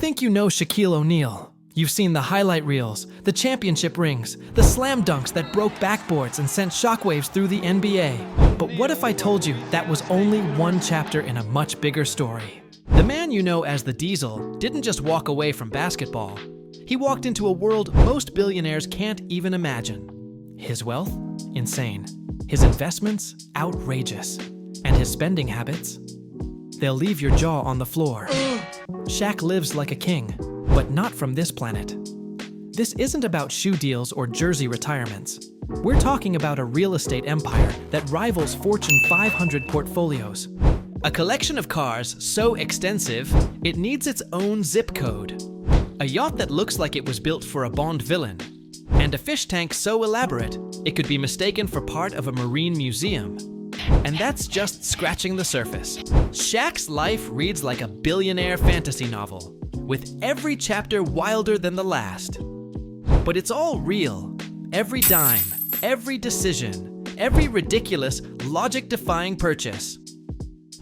think you know Shaquille O'Neal. You've seen the highlight reels, the championship rings, the slam dunks that broke backboards and sent shockwaves through the NBA. But what if I told you that was only one chapter in a much bigger story? The man you know as the Diesel didn't just walk away from basketball. He walked into a world most billionaires can't even imagine. His wealth? Insane. His investments? Outrageous. And his spending habits? They'll leave your jaw on the floor. Shaq lives like a king, but not from this planet. This isn't about shoe deals or jersey retirements. We're talking about a real estate empire that rivals Fortune 500 portfolios. A collection of cars so extensive, it needs its own zip code. A yacht that looks like it was built for a Bond villain. And a fish tank so elaborate, it could be mistaken for part of a marine museum. And that's just scratching the surface. Shaq's life reads like a billionaire fantasy novel, with every chapter wilder than the last. But it's all real. Every dime, every decision, every ridiculous, logic-defying purchase.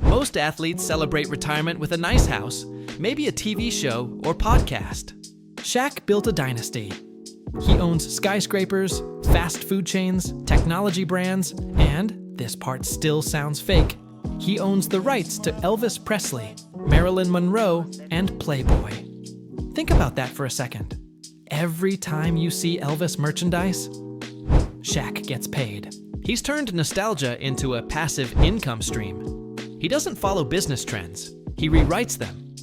Most athletes celebrate retirement with a nice house, maybe a TV show or podcast. Shaq built a dynasty. He owns skyscrapers, fast food chains, technology brands, and, this part still sounds fake, he owns the rights to Elvis Presley, Marilyn Monroe, and Playboy. Think about that for a second. Every time you see Elvis merchandise, Shaq gets paid. He's turned nostalgia into a passive income stream. He doesn't follow business trends. He rewrites them.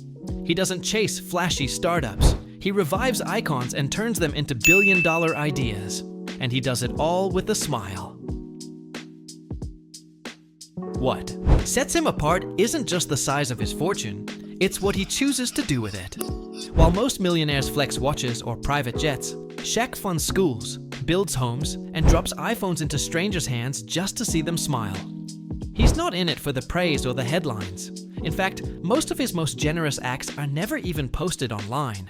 He doesn't chase flashy startups. He revives icons and turns them into billion-dollar ideas. And he does it all with a smile. What sets him apart isn't just the size of his fortune, it's what he chooses to do with it. While most millionaires flex watches or private jets, Shaq funds schools, builds homes, and drops iPhones into strangers' hands just to see them smile. He's not in it for the praise or the headlines. In fact, most of his most generous acts are never even posted online.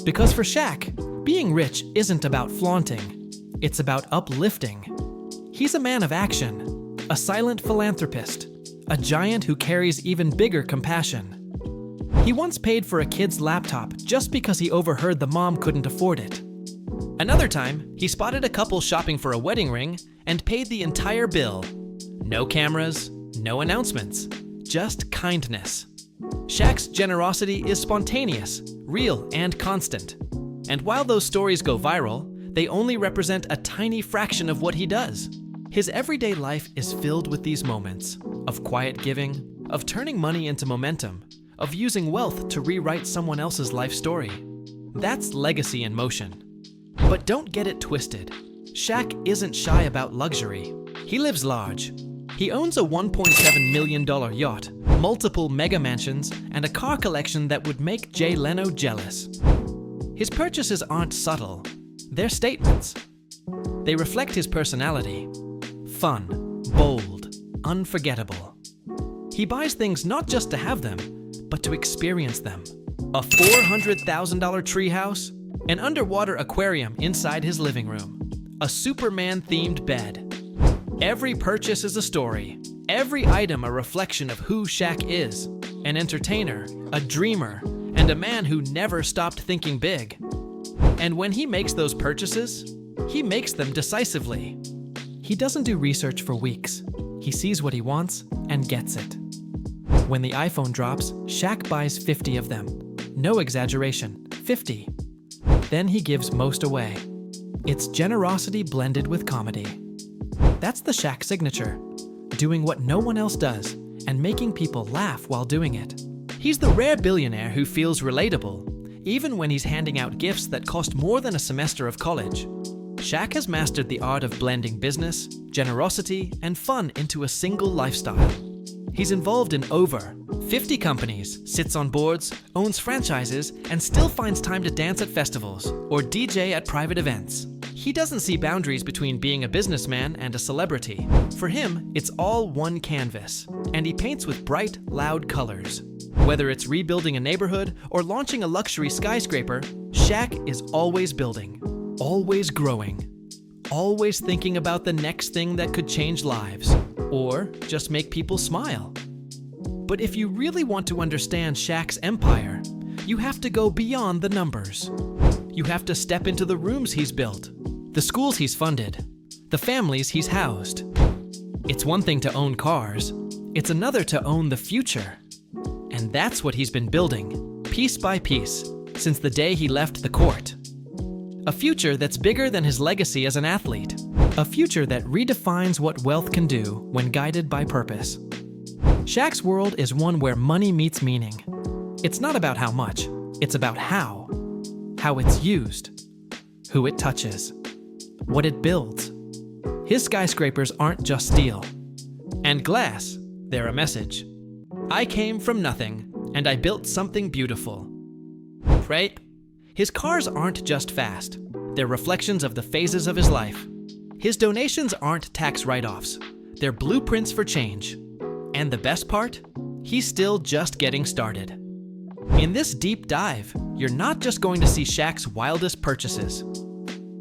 Because for Shaq, being rich isn't about flaunting, it's about uplifting. He's a man of action. A silent philanthropist, a giant who carries even bigger compassion. He once paid for a kid's laptop just because he overheard the mom couldn't afford it. Another time, he spotted a couple shopping for a wedding ring and paid the entire bill. No cameras, no announcements, just kindness. Shaq's generosity is spontaneous, real, and constant. And while those stories go viral, they only represent a tiny fraction of what he does. His everyday life is filled with these moments of quiet giving, of turning money into momentum, of using wealth to rewrite someone else's life story. That's legacy in motion. But don't get it twisted. Shaq isn't shy about luxury. He lives large. He owns a $1.7 million yacht, multiple mega mansions, and a car collection that would make Jay Leno jealous. His purchases aren't subtle. They're statements. They reflect his personality. Fun, bold, unforgettable. He buys things not just to have them, but to experience them. A $400,000 treehouse, an underwater aquarium inside his living room, a Superman-themed bed. Every purchase is a story, every item a reflection of who Shaq is, an entertainer, a dreamer, and a man who never stopped thinking big. And when he makes those purchases, he makes them decisively. He doesn't do research for weeks. He sees what he wants and gets it. When the iPhone drops, Shaq buys 50 of them. No exaggeration, 50. Then he gives most away. It's generosity blended with comedy. That's the Shaq signature, doing what no one else does and making people laugh while doing it. He's the rare billionaire who feels relatable, even when he's handing out gifts that cost more than a semester of college. Shaq has mastered the art of blending business, generosity, and fun into a single lifestyle. He's involved in over 50 companies, sits on boards, owns franchises, and still finds time to dance at festivals or DJ at private events. He doesn't see boundaries between being a businessman and a celebrity. For him, it's all one canvas, and he paints with bright, loud colors. Whether it's rebuilding a neighborhood or launching a luxury skyscraper, Shaq is always building. Always growing, always thinking about the next thing that could change lives, or just make people smile. But if you really want to understand Shaq's empire, you have to go beyond the numbers. You have to step into the rooms he's built, the schools he's funded, the families he's housed. It's one thing to own cars, it's another to own the future. And that's what he's been building, piece by piece, since the day he left the court. A future that's bigger than his legacy as an athlete. A future that redefines what wealth can do when guided by purpose. Shaq's world is one where money meets meaning. It's not about how much, it's about how. How it's used, who it touches, what it builds. His skyscrapers aren't just steel. And glass, they're a message. I came from nothing, and I built something beautiful. Right? His cars aren't just fast. They're reflections of the phases of his life. His donations aren't tax write-offs. They're blueprints for change. And the best part? He's still just getting started. In this deep dive, you're not just going to see Shaq's wildest purchases.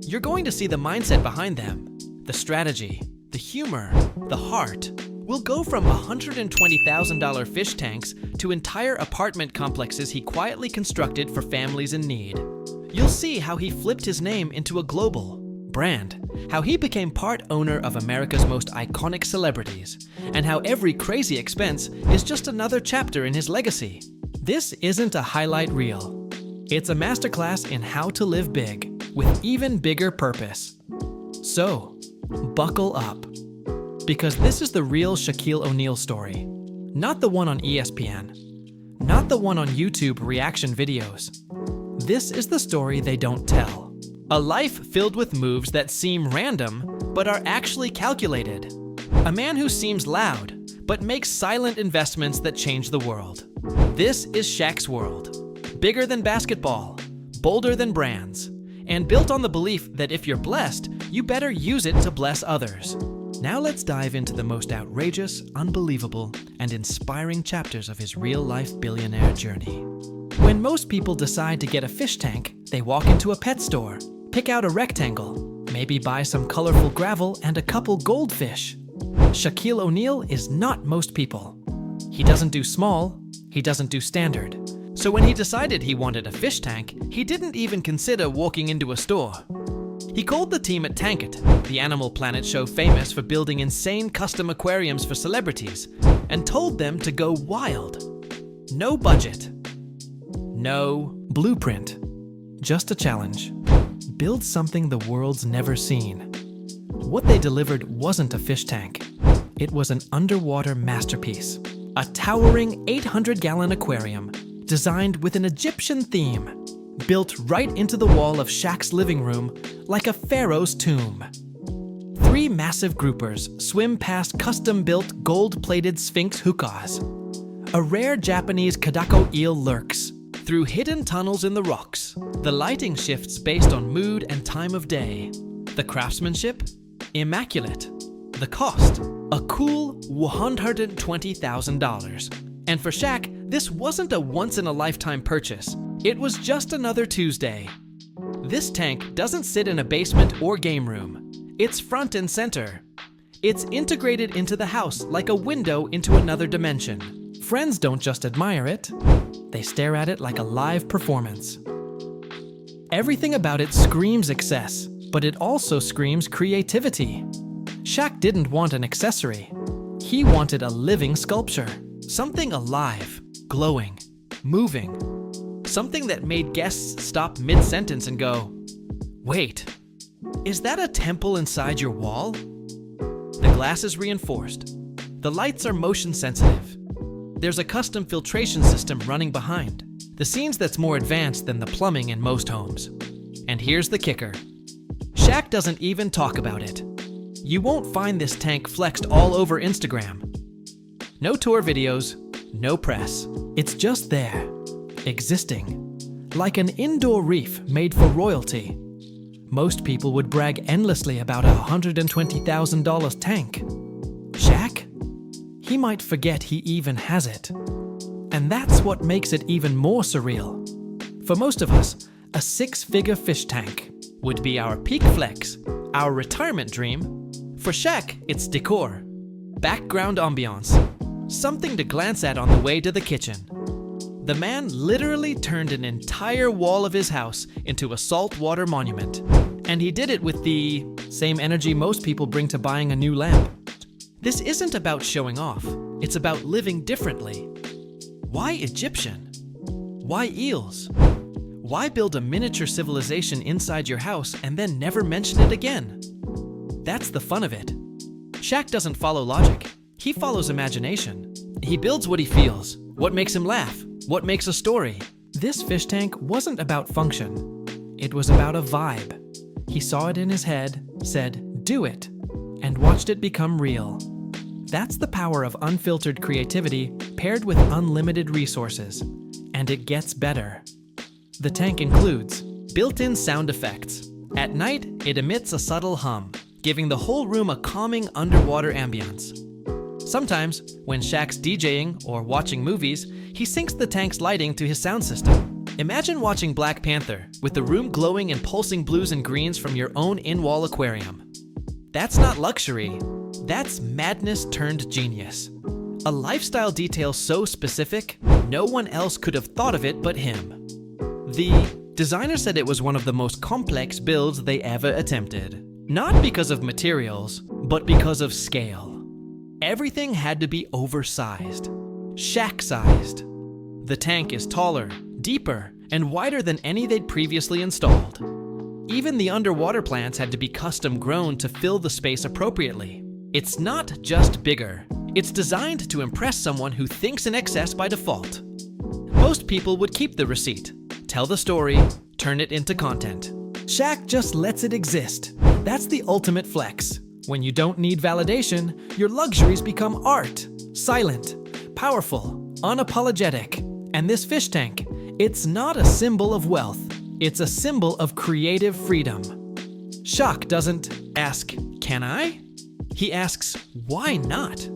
You're going to see the mindset behind them, the strategy, the humor, the heart. We'll go from $120,000 fish tanks to entire apartment complexes he quietly constructed for families in need. You'll see how he flipped his name into a global brand, how he became part owner of America's most iconic celebrities, and how every crazy expense is just another chapter in his legacy. This isn't a highlight reel. It's a masterclass in how to live big, with even bigger purpose. So, buckle up. Because this is the real Shaquille O'Neal story. Not the one on ESPN. Not the one on YouTube reaction videos. This is the story they don't tell. A life filled with moves that seem random, but are actually calculated. A man who seems loud, but makes silent investments that change the world. This is Shaq's world. Bigger than basketball, bolder than brands, and built on the belief that if you're blessed, you better use it to bless others. Now let's dive into the most outrageous, unbelievable, and inspiring chapters of his real-life billionaire journey. When most people decide to get a fish tank, they walk into a pet store, pick out a rectangle, maybe buy some colorful gravel and a couple goldfish. Shaquille O'Neal is not most people. He doesn't do small, he doesn't do standard. So when he decided he wanted a fish tank, he didn't even consider walking into a store. He called the team at Tankit, the Animal Planet show famous for building insane custom aquariums for celebrities, and told them to go wild. No budget. No blueprint. Just a challenge. Build something the world's never seen. What they delivered wasn't a fish tank. It was an underwater masterpiece. A towering 800-gallon aquarium designed with an Egyptian theme, built right into the wall of Shaq's living room like a pharaoh's tomb. 3 massive groupers swim past custom-built gold-plated sphinx hookahs. A rare Japanese Kadako eel lurks through hidden tunnels in the rocks. The lighting shifts based on mood and time of day. The craftsmanship? Immaculate. The cost? A cool $120,000. And for Shaq, this wasn't a once-in-a-lifetime purchase. It was just another Tuesday. This tank doesn't sit in a basement or game room. It's front and center. It's integrated into the house like a window into another dimension. Friends don't just admire it, they stare at it like a live performance. Everything about it screams excess, but it also screams creativity. Shaq didn't want an accessory. He wanted a living sculpture. Something alive, glowing, moving. Something that made guests stop mid-sentence and go, "Wait, is that a temple inside your wall?" The glass is reinforced. The lights are motion sensitive. There's a custom filtration system running behind. The scene's that's more advanced than the plumbing in most homes. And here's the kicker. Shaq doesn't even talk about it. You won't find this tank flexed all over Instagram. No tour videos, no press. It's just there, existing, like an indoor reef made for royalty. Most people would brag endlessly about a $120,000 tank. Shaq? He might forget he even has it. And that's what makes it even more surreal. For most of us, a 6-figure fish tank would be our peak flex, our retirement dream. For Shaq, it's decor, background ambiance, something to glance at on the way to the kitchen. The man literally turned an entire wall of his house into a saltwater monument. And he did it with the same energy most people bring to buying a new lamp. This isn't about showing off, it's about living differently. Why Egyptian? Why eels? Why build a miniature civilization inside your house and then never mention it again? That's the fun of it. Shaq doesn't follow logic, he follows imagination. He builds what he feels, what makes him laugh, what makes a story. This fish tank wasn't about function, it was about a vibe. He saw it in his head, said, "Do it," and watched it become real. That's the power of unfiltered creativity paired with unlimited resources. And it gets better. The tank includes built-in sound effects. At night, it emits a subtle hum, giving the whole room a calming underwater ambience. Sometimes, when Shaq's DJing or watching movies, he syncs the tank's lighting to his sound system. Imagine watching Black Panther with the room glowing in pulsing blues and greens from your own in-wall aquarium. That's not luxury, that's madness turned genius. A lifestyle detail so specific, no one else could have thought of it but him. The designer said it was one of the most complex builds they ever attempted. Not because of materials, but because of scale. Everything had to be oversized, Shaq-sized. The tank is taller, deeper, and wider than any they'd previously installed. Even the underwater plants had to be custom grown to fill the space appropriately. It's not just bigger, it's designed to impress someone who thinks in excess by default. Most people would keep the receipt, tell the story, turn it into content. Shaq just lets it exist. That's the ultimate flex. When you don't need validation, your luxuries become art, silent, powerful, unapologetic. And this fish tank, it's not a symbol of wealth, it's a symbol of creative freedom. Shaq doesn't ask, "Can I?" He asks, "Why not?"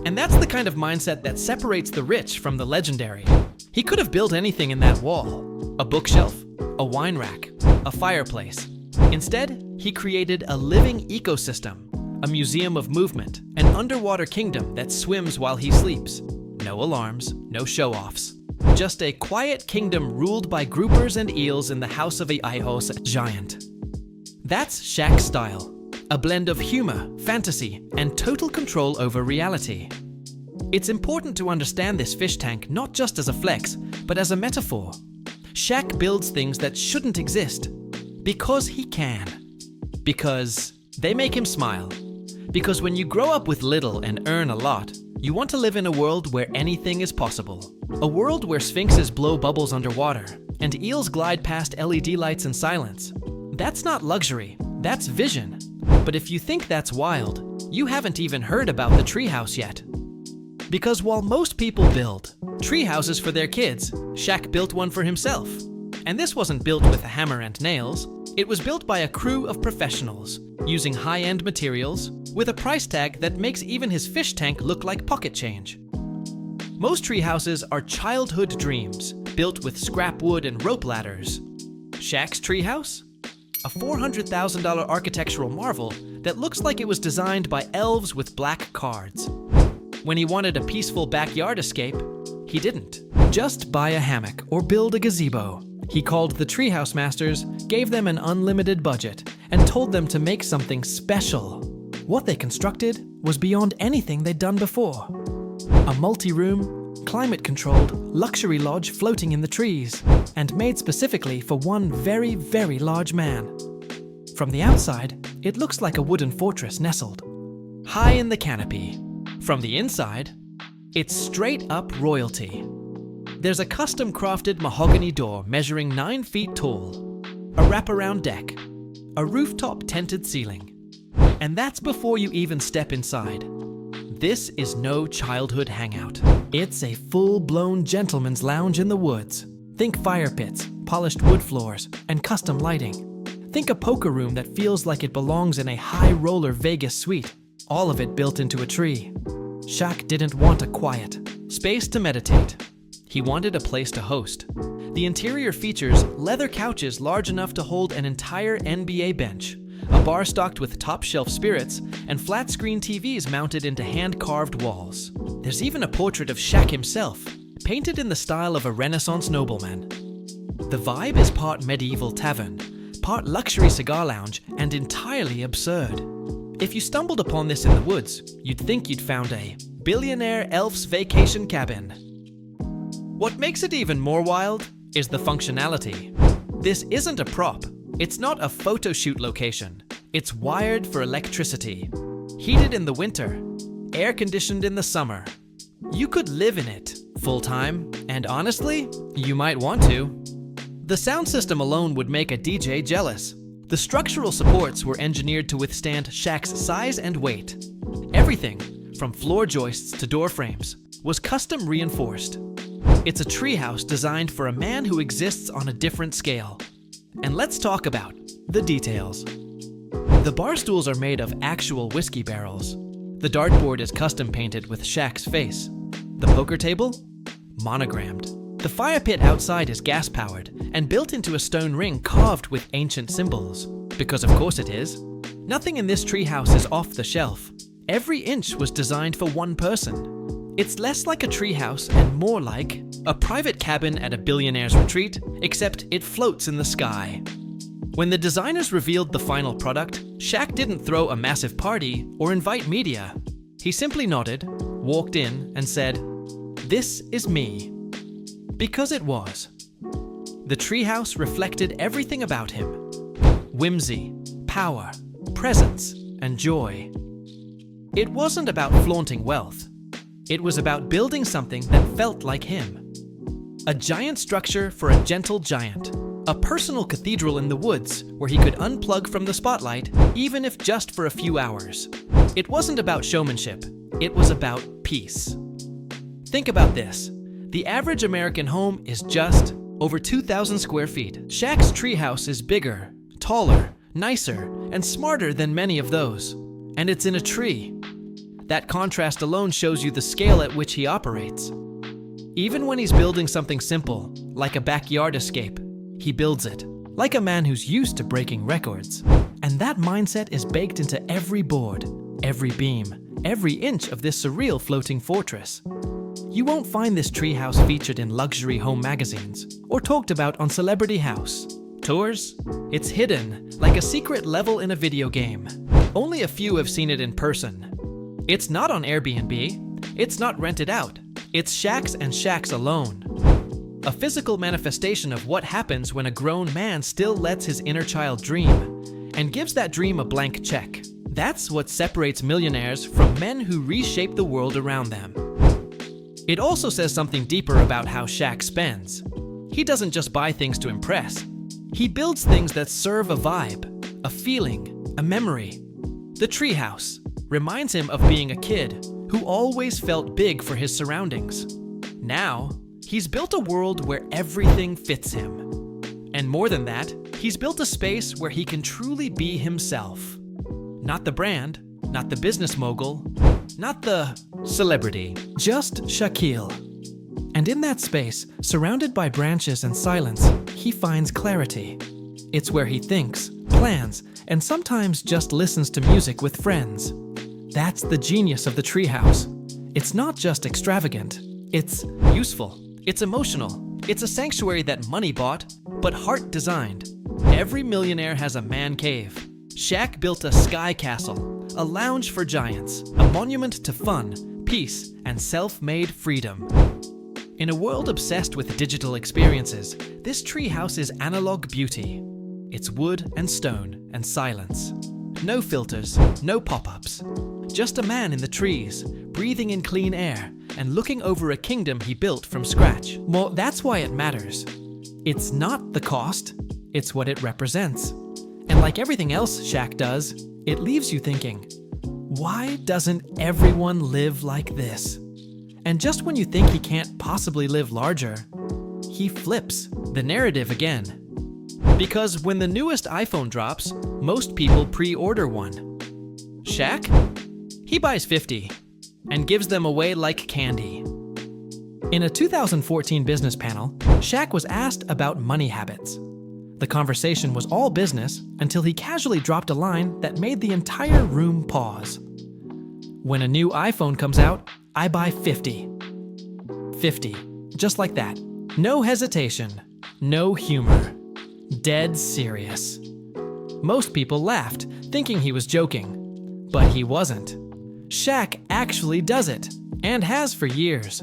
And that's the kind of mindset that separates the rich from the legendary. He could have built anything in that wall, a bookshelf, a wine rack, a fireplace. Instead, he created a living ecosystem, a museum of movement, an underwater kingdom that swims while he sleeps. No alarms, no show-offs. Just a quiet kingdom ruled by groupers and eels in the house of a Ihos giant. That's Shaq's style, a blend of humor, fantasy, and total control over reality. It's important to understand this fish tank not just as a flex, but as a metaphor. Shaq builds things that shouldn't exist, because he can. Because they make him smile. Because when you grow up with little and earn a lot, you want to live in a world where anything is possible. A world where sphinxes blow bubbles underwater, and eels glide past LED lights in silence. That's not luxury, that's vision. But if you think that's wild, you haven't even heard about the treehouse yet. Because while most people build treehouses for their kids, Shaq built one for himself. And this wasn't built with a hammer and nails. It was built by a crew of professionals, using high-end materials, with a price tag that makes even his fish tank look like pocket change. Most treehouses are childhood dreams, built with scrap wood and rope ladders. Shaq's treehouse? A $400,000 architectural marvel that looks like it was designed by elves with black cards. When he wanted a peaceful backyard escape, he didn't just buy a hammock or build a gazebo. He called the treehouse masters, gave them an unlimited budget, and told them to make something special. What they constructed was beyond anything they'd done before. A multi-room, climate-controlled, luxury lodge floating in the trees, and made specifically for one very, very large man. From the outside, it looks like a wooden fortress nestled high in the canopy. From the inside, it's straight-up royalty. There's a custom-crafted mahogany door measuring 9 feet tall, a wraparound deck, a rooftop tented ceiling. And that's before you even step inside. This is no childhood hangout. It's a full-blown gentleman's lounge in the woods. Think fire pits, polished wood floors, and custom lighting. Think a poker room that feels like it belongs in a high-roller Vegas suite, all of it built into a tree. Shaq didn't want a quiet space to meditate. He wanted a place to host. The interior features leather couches large enough to hold an entire NBA bench, a bar stocked with top-shelf spirits, and flat-screen TVs mounted into hand-carved walls. There's even a portrait of Shaq himself, painted in the style of a Renaissance nobleman. The vibe is part medieval tavern, part luxury cigar lounge, and entirely absurd. If you stumbled upon this in the woods, you'd think you'd found a billionaire elf's vacation cabin. What makes it even more wild is the functionality. This isn't a prop. It's not a photo shoot location. It's wired for electricity. Heated in the winter, air-conditioned in the summer. You could live in it full-time, and honestly, you might want to. The sound system alone would make a DJ jealous. The structural supports were engineered to withstand Shaq's size and weight. Everything, from floor joists to door frames, was custom reinforced. It's a treehouse designed for a man who exists on a different scale. And let's talk about the details. The bar stools are made of actual whiskey barrels. The dartboard is custom painted with Shaq's face. The poker table? Monogrammed. The fire pit outside is gas-powered and built into a stone ring carved with ancient symbols. Because of course it is. Nothing in this treehouse is off the shelf. Every inch was designed for one person. It's less like a treehouse and more like a private cabin at a billionaire's retreat, except it floats in the sky. When the designers revealed the final product, Shaq didn't throw a massive party or invite media. He simply nodded, walked in, and said, "This is me." Because it was. The treehouse reflected everything about him: whimsy, power, presence, and joy. It wasn't about flaunting wealth. It was about building something that felt like him. A giant structure for a gentle giant. A personal cathedral in the woods where he could unplug from the spotlight, even if just for a few hours. It wasn't about showmanship. It was about peace. Think about this. The average American home is just over 2,000 square feet. Shaq's treehouse is bigger, taller, nicer, and smarter than many of those. And it's in a tree. That contrast alone shows you the scale at which he operates. Even when he's building something simple, like a backyard escape, he builds it, like a man who's used to breaking records. And that mindset is baked into every board, every beam, every inch of this surreal floating fortress. You won't find this treehouse featured in luxury home magazines or talked about on Celebrity House tours. It's hidden, like a secret level in a video game. Only a few have seen it in person. It's not on Airbnb. It's not rented out. It's Shaq's and Shaq's alone. A physical manifestation of what happens when a grown man still lets his inner child dream and gives that dream a blank check. That's what separates millionaires from men who reshape the world around them. It also says something deeper about how Shaq spends. He doesn't just buy things to impress. He builds things that serve a vibe, a feeling, a memory. The treehouse reminds him of being a kid who always felt big for his surroundings. Now, he's built a world where everything fits him. And more than that, he's built a space where he can truly be himself. Not the brand, not the business mogul, not the celebrity, just Shaquille. And in that space, surrounded by branches and silence, he finds clarity. It's where he thinks, plans, and sometimes just listens to music with friends. That's the genius of the treehouse. It's not just extravagant. It's useful. It's emotional. It's a sanctuary that money bought, but heart designed. Every millionaire has a man cave. Shaq built a sky castle, a lounge for giants, a monument to fun, peace, and self-made freedom. In a world obsessed with digital experiences, this treehouse is analog beauty. It's wood and stone and silence. No filters, no pop-ups. Just a man in the trees, breathing in clean air and looking over a kingdom he built from scratch. Well, that's why it matters. It's not the cost, it's what it represents. And like everything else Shaq does, it leaves you thinking, why doesn't everyone live like this? And just when you think he can't possibly live larger, he flips the narrative again. Because when the newest iPhone drops, most people pre-order one. Shaq? He buys 50 and gives them away like candy. In a 2014 business panel, Shaq was asked about money habits. The conversation was all business until he casually dropped a line that made the entire room pause. When a new iPhone comes out, I buy 50. 50. Just like that. No hesitation. No humor. Dead serious. Most people laughed, thinking he was joking. But he wasn't. Shaq actually does it, and has for years.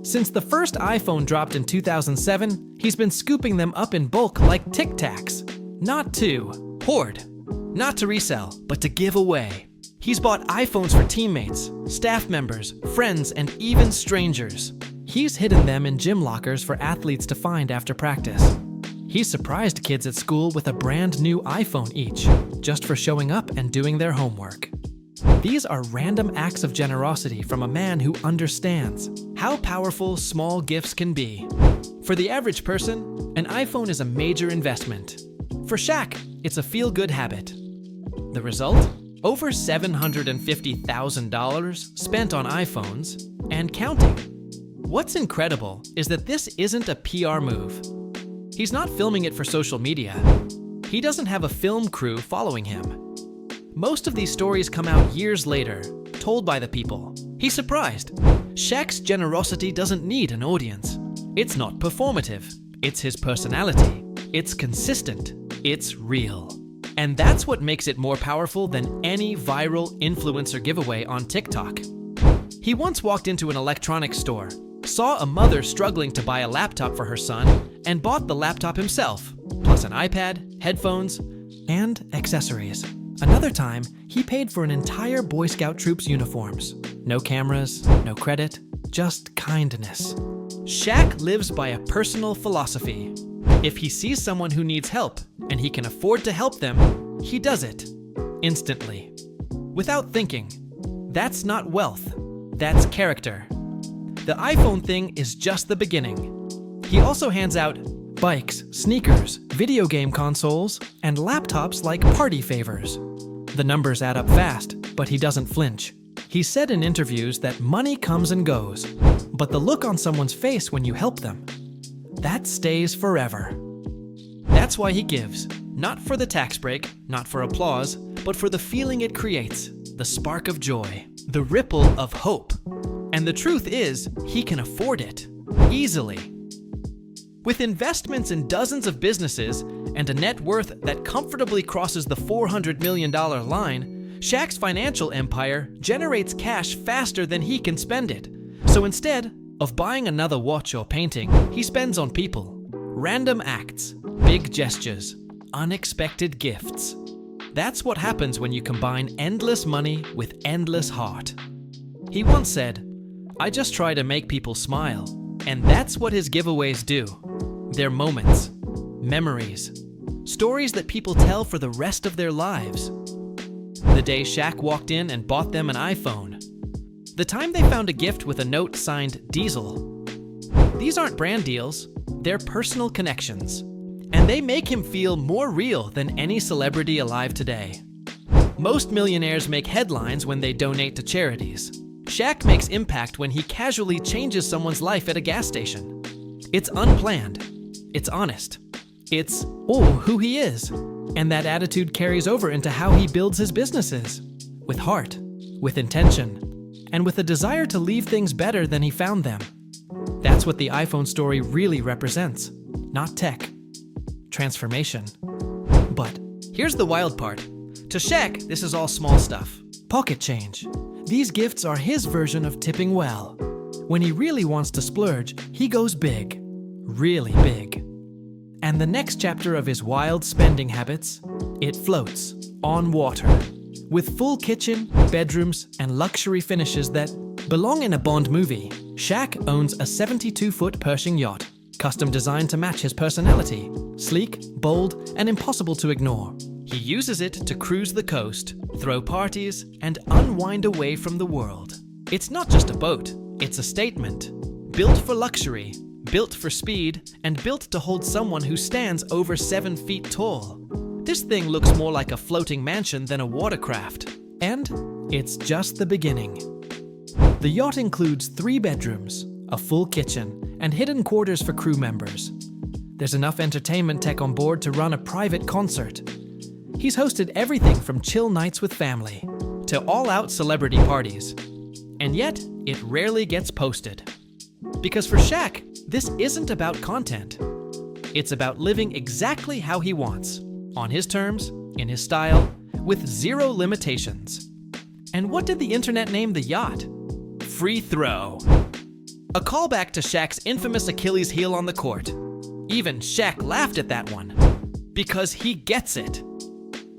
Since the first iPhone dropped in 2007, he's been scooping them up in bulk like Tic Tacs. Not to hoard. Not to resell, but to give away. He's bought iPhones for teammates, staff members, friends, and even strangers. He's hidden them in gym lockers for athletes to find after practice. He's surprised kids at school with a brand new iPhone each, just for showing up and doing their homework. These are random acts of generosity from a man who understands how powerful small gifts can be. For the average person, an iPhone is a major investment. For Shaq, it's a feel-good habit. The result? Over $750,000 spent on iPhones and counting. What's incredible is that this isn't a PR move. He's not filming it for social media. He doesn't have a film crew following him. Most of these stories come out years later, told by the people. He's surprised. Shaq's generosity doesn't need an audience. It's not performative. It's his personality. It's consistent. It's real. And that's what makes it more powerful than any viral influencer giveaway on TikTok. He once walked into an electronics store, saw a mother struggling to buy a laptop for her son, and bought the laptop himself, plus an iPad, headphones, and accessories. Another time, he paid for an entire Boy Scout troop's uniforms. No cameras, no credit, just kindness. Shaq lives by a personal philosophy. If he sees someone who needs help, and he can afford to help them, he does it. Instantly. Without thinking. That's not wealth. That's character. The iPhone thing is just the beginning. He also hands out bikes, sneakers, video game consoles, and laptops like party favors. The numbers add up fast, but he doesn't flinch. He said in interviews that money comes and goes, but the look on someone's face when you help them, that stays forever. That's why he gives. Not for the tax break, not for applause, but for the feeling it creates, the spark of joy, the ripple of hope. And the truth is, he can afford it. Easily. With investments in dozens of businesses and a net worth that comfortably crosses the $400 million line, Shaq's financial empire generates cash faster than he can spend it. So instead of buying another watch or painting, he spends on people. Random acts, big gestures, unexpected gifts. That's what happens when you combine endless money with endless heart. He once said, "I just try to make people smile." And that's what his giveaways do. They're moments, memories, stories that people tell for the rest of their lives. The day Shaq walked in and bought them an iPhone. The time they found a gift with a note signed Diesel. These aren't brand deals, they're personal connections. And they make him feel more real than any celebrity alive today. Most millionaires make headlines when they donate to charities. Shaq makes impact when he casually changes someone's life at a gas station. It's unplanned. It's honest. It's who he is. And that attitude carries over into how he builds his businesses. With heart, with intention, and with a desire to leave things better than he found them. That's what the iPhone story really represents. Not tech. Transformation. But here's the wild part. To Shaq, this is all small stuff. Pocket change. These gifts are his version of tipping well. When he really wants to splurge, he goes big. Really big. And the next chapter of his wild spending habits, it floats on water. With full kitchen, bedrooms, and luxury finishes that belong in a Bond movie. Shaq owns a 72-foot Pershing yacht, custom designed to match his personality. Sleek, bold, and impossible to ignore. He uses it to cruise the coast, throw parties, and unwind away from the world. It's not just a boat, it's a statement. Built for luxury, built for speed, and built to hold someone who stands over 7 feet tall. This thing looks more like a floating mansion than a watercraft. And it's just the beginning. The yacht includes 3 bedrooms, a full kitchen, and hidden quarters for crew members. There's enough entertainment tech on board to run a private concert. He's hosted everything from chill nights with family to all-out celebrity parties. And yet, it rarely gets posted. Because for Shaq, This isn't about content. It's about living exactly how he wants, on his terms, in his style, with zero limitations. And what did the internet name the yacht? Free throw. A callback to Shaq's infamous Achilles heel on the court. Even Shaq laughed at that one. Because he gets it.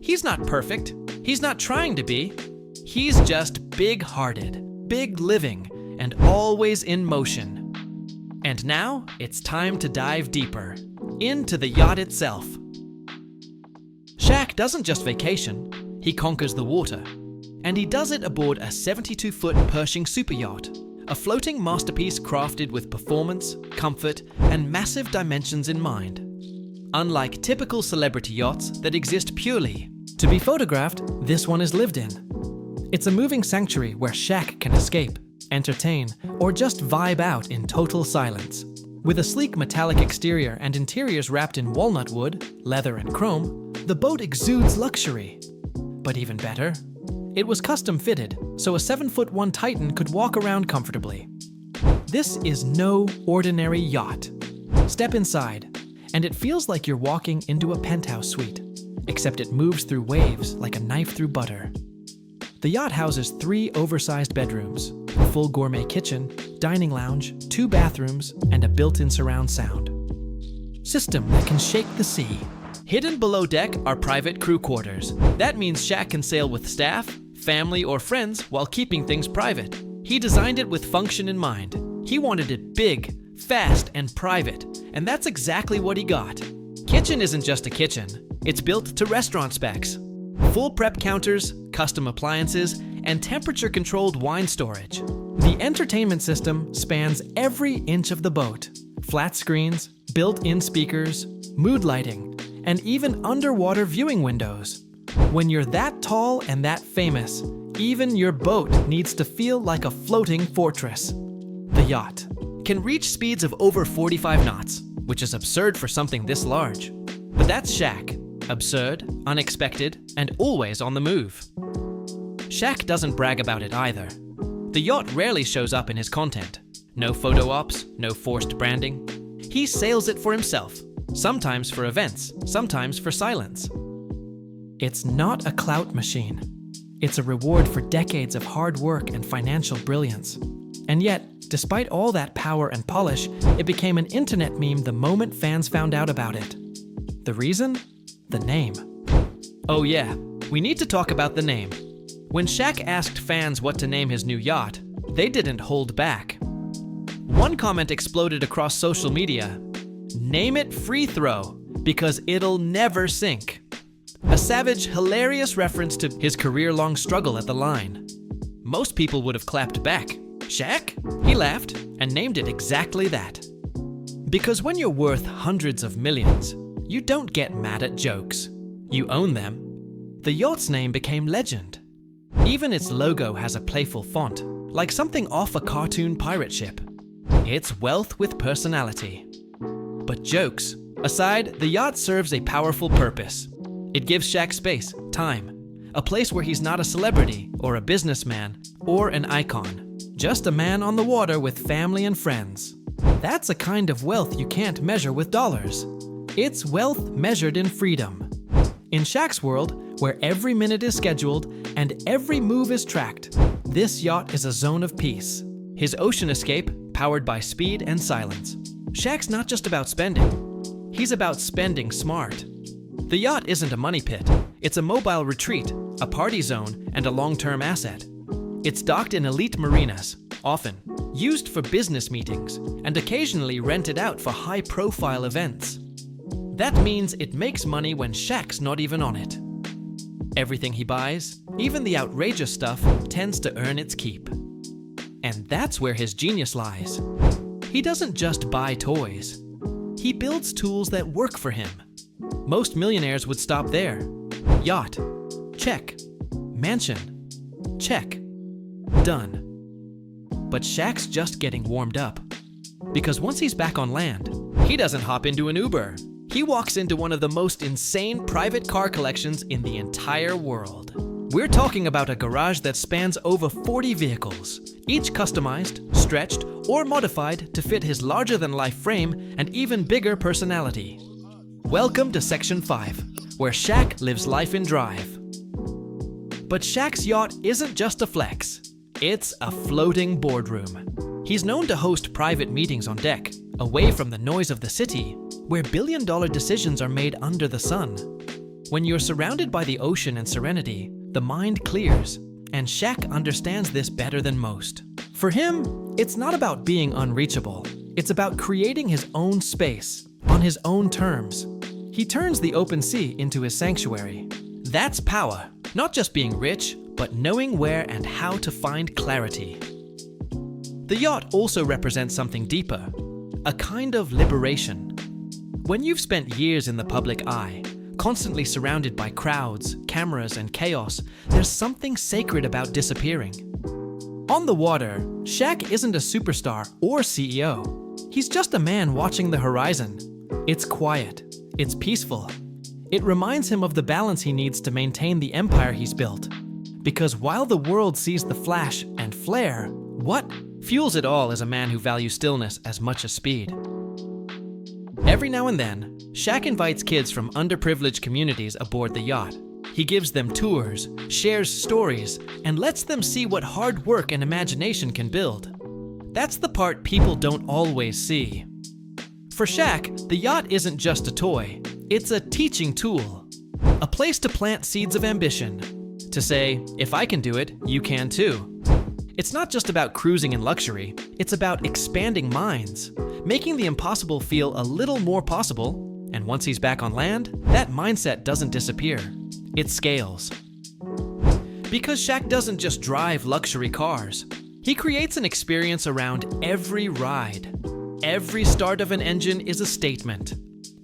He's not perfect. He's not trying to be. He's just big-hearted, big-living, and always in motion. And now, it's time to dive deeper, into the yacht itself. Shaq doesn't just vacation, he conquers the water. And he does it aboard a 72-foot Pershing super yacht, a floating masterpiece crafted with performance, comfort, and massive dimensions in mind. Unlike typical celebrity yachts that exist purely to be photographed, this one is lived in. It's a moving sanctuary where Shaq can escape, entertain, or just vibe out in total silence. With a sleek metallic exterior and interiors wrapped in walnut wood, leather, and chrome, the boat exudes luxury. But even better, it was custom fitted, so a 7'1" Titan could walk around comfortably. This is no ordinary yacht. Step inside, and it feels like you're walking into a penthouse suite, except it moves through waves like a knife through butter. The yacht houses 3 oversized bedrooms, a full gourmet kitchen, dining lounge, 2 bathrooms, and a built-in surround sound system that can shake the sea. Hidden below deck are private crew quarters. That means Shaq can sail with staff, family, or friends while keeping things private. He designed it with function in mind. He wanted it big, fast, and private, and that's exactly what he got. Kitchen isn't just a kitchen. It's built to restaurant specs. Full prep counters, custom appliances, and temperature-controlled wine storage. The entertainment system spans every inch of the boat. Flat screens, built-in speakers, mood lighting, and even underwater viewing windows. When you're that tall and that famous, even your boat needs to feel like a floating fortress. The yacht can reach speeds of over 45 knots, which is absurd for something this large. But that's Shaq. Absurd, unexpected, and always on the move. Shaq doesn't brag about it either. The yacht rarely shows up in his content. No photo ops, no forced branding. He sails it for himself, sometimes for events, sometimes for silence. It's not a clout machine. It's a reward for decades of hard work and financial brilliance. And yet, despite all that power and polish, it became an internet meme the moment fans found out about it. The reason? The name. Oh yeah, we need to talk about the name. When Shaq asked fans what to name his new yacht, they didn't hold back. One comment exploded across social media. Name it Free Throw, because it'll never sink. A savage, hilarious reference to his career-long struggle at the line. Most people would have clapped back. Shaq? He laughed and named it exactly that. Because when you're worth hundreds of millions, you don't get mad at jokes. You own them. The yacht's name became legend. Even its logo has a playful font, like something off a cartoon pirate ship. It's wealth with personality. But jokes aside, the yacht serves a powerful purpose. It gives Shaq space, time, a place where he's not a celebrity or a businessman or an icon, just a man on the water with family and friends. That's a kind of wealth you can't measure with dollars. It's wealth measured in freedom. In Shaq's world, where every minute is scheduled and every move is tracked, this yacht is a zone of peace. His ocean escape, powered by speed and silence. Shaq's not just about spending. He's about spending smart. The yacht isn't a money pit. It's a mobile retreat, a party zone, and a long-term asset. It's docked in elite marinas, often used for business meetings, and occasionally rented out for high-profile events. That means it makes money when Shaq's not even on it. Everything he buys, even the outrageous stuff, tends to earn its keep. And that's where his genius lies. He doesn't just buy toys. He builds tools that work for him. Most millionaires would stop there. Yacht, check. Mansion, check. Done. But Shaq's just getting warmed up. Because once he's back on land, he doesn't hop into an Uber. He walks into one of the most insane private car collections in the entire world. We're talking about a garage that spans over 40 vehicles, each customized, stretched, or modified to fit his larger-than-life frame and even bigger personality. Welcome to Section 5, where Shaq lives life in drive. But Shaq's yacht isn't just a flex, it's a floating boardroom. He's known to host private meetings on deck, away from the noise of the city, where billion-dollar decisions are made under the sun. When you're surrounded by the ocean and serenity, the mind clears, and Shaq understands this better than most. For him, it's not about being unreachable. It's about creating his own space, on his own terms. He turns the open sea into his sanctuary. That's power, not just being rich, but knowing where and how to find clarity. The yacht also represents something deeper, a kind of liberation. When you've spent years in the public eye, constantly surrounded by crowds, cameras, and chaos, there's something sacred about disappearing. On the water, Shaq isn't a superstar or CEO. He's just a man watching the horizon. It's quiet. It's peaceful. It reminds him of the balance he needs to maintain the empire he's built. Because while the world sees the flash and flare, what fuels it all is a man who values stillness as much as speed. Every now and then, Shaq invites kids from underprivileged communities aboard the yacht. He gives them tours, shares stories, and lets them see what hard work and imagination can build. That's the part people don't always see. For Shaq, the yacht isn't just a toy. It's a teaching tool. A place to plant seeds of ambition. To say, if I can do it, you can too. It's not just about cruising in luxury. It's about expanding minds, making the impossible feel a little more possible. And once he's back on land, that mindset doesn't disappear. It scales. Because Shaq doesn't just drive luxury cars. He creates an experience around every ride. Every start of an engine is a statement.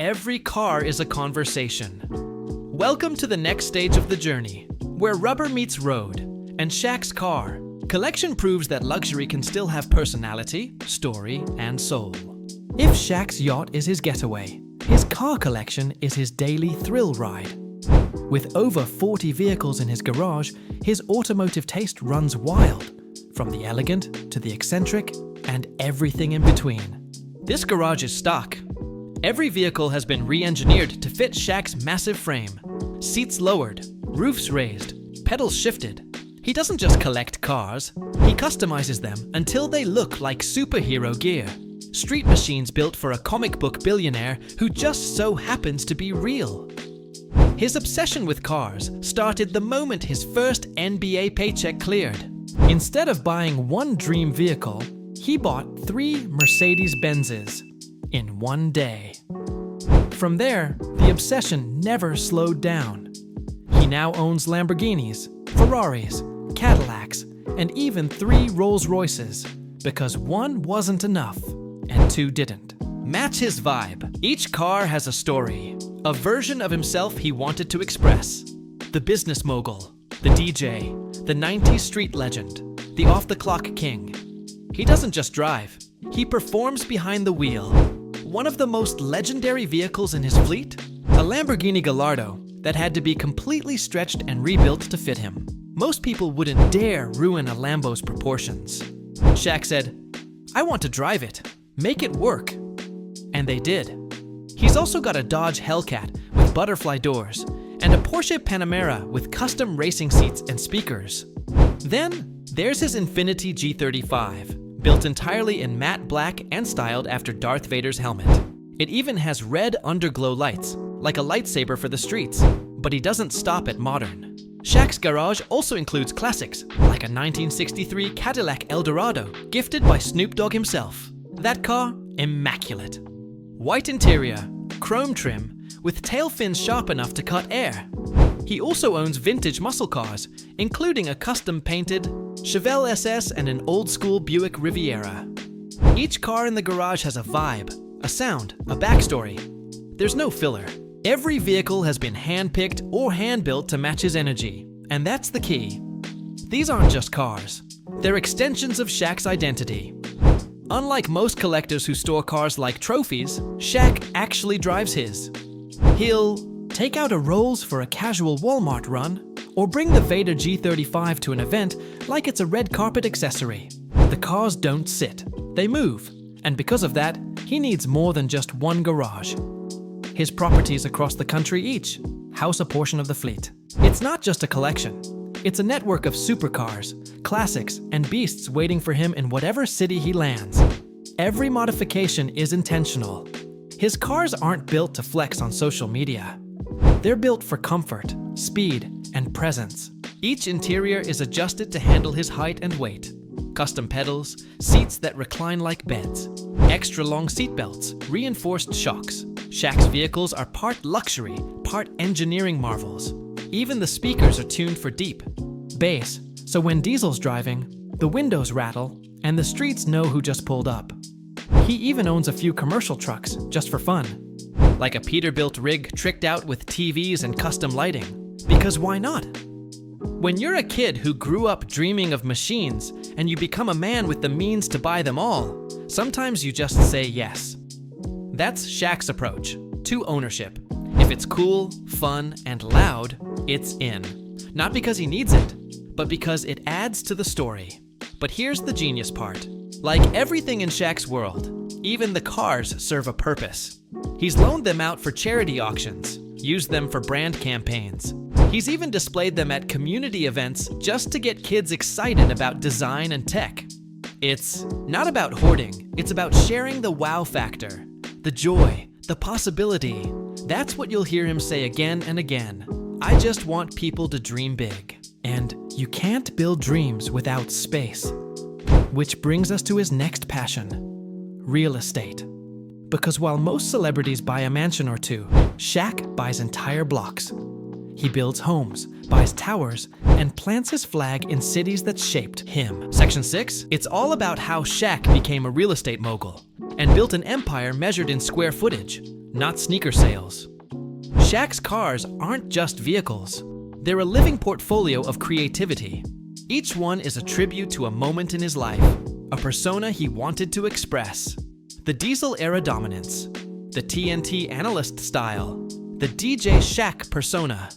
Every car is a conversation. Welcome to the next stage of the journey, where rubber meets road, and Shaq's car collection proves that luxury can still have personality, story, and soul. If Shaq's yacht is his getaway, his car collection is his daily thrill ride. With over 40 vehicles in his garage, his automotive taste runs wild, from the elegant to the eccentric and everything in between. This garage is stock. Every vehicle has been re-engineered to fit Shaq's massive frame. Seats lowered, roofs raised, pedals shifted. He doesn't just collect cars, he customizes them until they look like superhero gear. Street machines built for a comic book billionaire who just so happens to be real. His obsession with cars started the moment his first NBA paycheck cleared. Instead of buying one dream vehicle, he bought 3 Mercedes-Benzes in one day. From there, the obsession never slowed down. He now owns Lamborghinis, Ferraris, Cadillacs, and even 3 Rolls-Royces, because one wasn't enough and 2 didn't. Match his vibe. Each car has a story, a version of himself he wanted to express. The business mogul, the DJ, the 90s street legend, the off-the-clock king. He doesn't just drive, he performs behind the wheel. One of the most legendary vehicles in his fleet? A Lamborghini Gallardo that had to be completely stretched and rebuilt to fit him. Most people wouldn't dare ruin a Lambo's proportions. Shaq said, "I want to drive it. Make it work." And they did. He's also got a Dodge Hellcat with butterfly doors and a Porsche Panamera with custom racing seats and speakers. Then there's his Infiniti G35, built entirely in matte black and styled after Darth Vader's helmet. It even has red underglow lights, like a lightsaber for the streets, but he doesn't stop at modern. Shaq's garage also includes classics, like a 1963 Cadillac Eldorado, gifted by Snoop Dogg himself. That car, immaculate. White interior, chrome trim, with tail fins sharp enough to cut air. He also owns vintage muscle cars, including a custom-painted Chevelle SS and an old-school Buick Riviera. Each car in the garage has a vibe, a sound, a backstory. There's no filler. Every vehicle has been hand-picked or hand-built to match his energy, and that's the key. These aren't just cars. They're extensions of Shaq's identity. Unlike most collectors who store cars like trophies, Shaq actually drives his. He'll take out a Rolls for a casual Walmart run, Or bring the Vader G35 to an event like it's a red carpet accessory. The cars don't sit, they move. And because of that, he needs more than just one garage. His properties across the country each house a portion of the fleet. It's not just a collection. It's a network of supercars, classics, and beasts waiting for him in whatever city he lands. Every modification is intentional. His cars aren't built to flex on social media. They're built for comfort, speed, and presence. Each interior is adjusted to handle his height and weight. Custom pedals, seats that recline like beds, extra long seat belts, reinforced shocks. Shaq's vehicles are part luxury, part engineering marvels. Even the speakers are tuned for deep bass, so when Diesel's driving, the windows rattle and the streets know who just pulled up. He even owns a few commercial trucks just for fun, like a Peterbilt rig tricked out with TVs and custom lighting. Because why not? When you're a kid who grew up dreaming of machines and you become a man with the means to buy them all, sometimes you just say yes. That's Shaq's approach to ownership. If it's cool, fun, and loud, it's in. Not because he needs it, but because it adds to the story. But here's the genius part. Like everything in Shaq's world, even the cars serve a purpose. He's loaned them out for charity auctions, used them for brand campaigns. He's even displayed them at community events just to get kids excited about design and tech. It's not about hoarding, it's about sharing the wow factor, the joy, the possibility. That's what you'll hear him say again and again. I just want people to dream big. And you can't build dreams without space. Which brings us to his next passion, real estate. Because while most celebrities buy a mansion or two, Shaq buys entire blocks. He builds homes, buys towers, and plants his flag in cities that shaped him. Section 6, it's all about how Shaq became a real estate mogul and built an empire measured in square footage, not sneaker sales. Shaq's cars aren't just vehicles. They're a living portfolio of creativity. Each one is a tribute to a moment in his life, a persona he wanted to express. The Diesel-era dominance, the TNT analyst style, the DJ Shaq persona.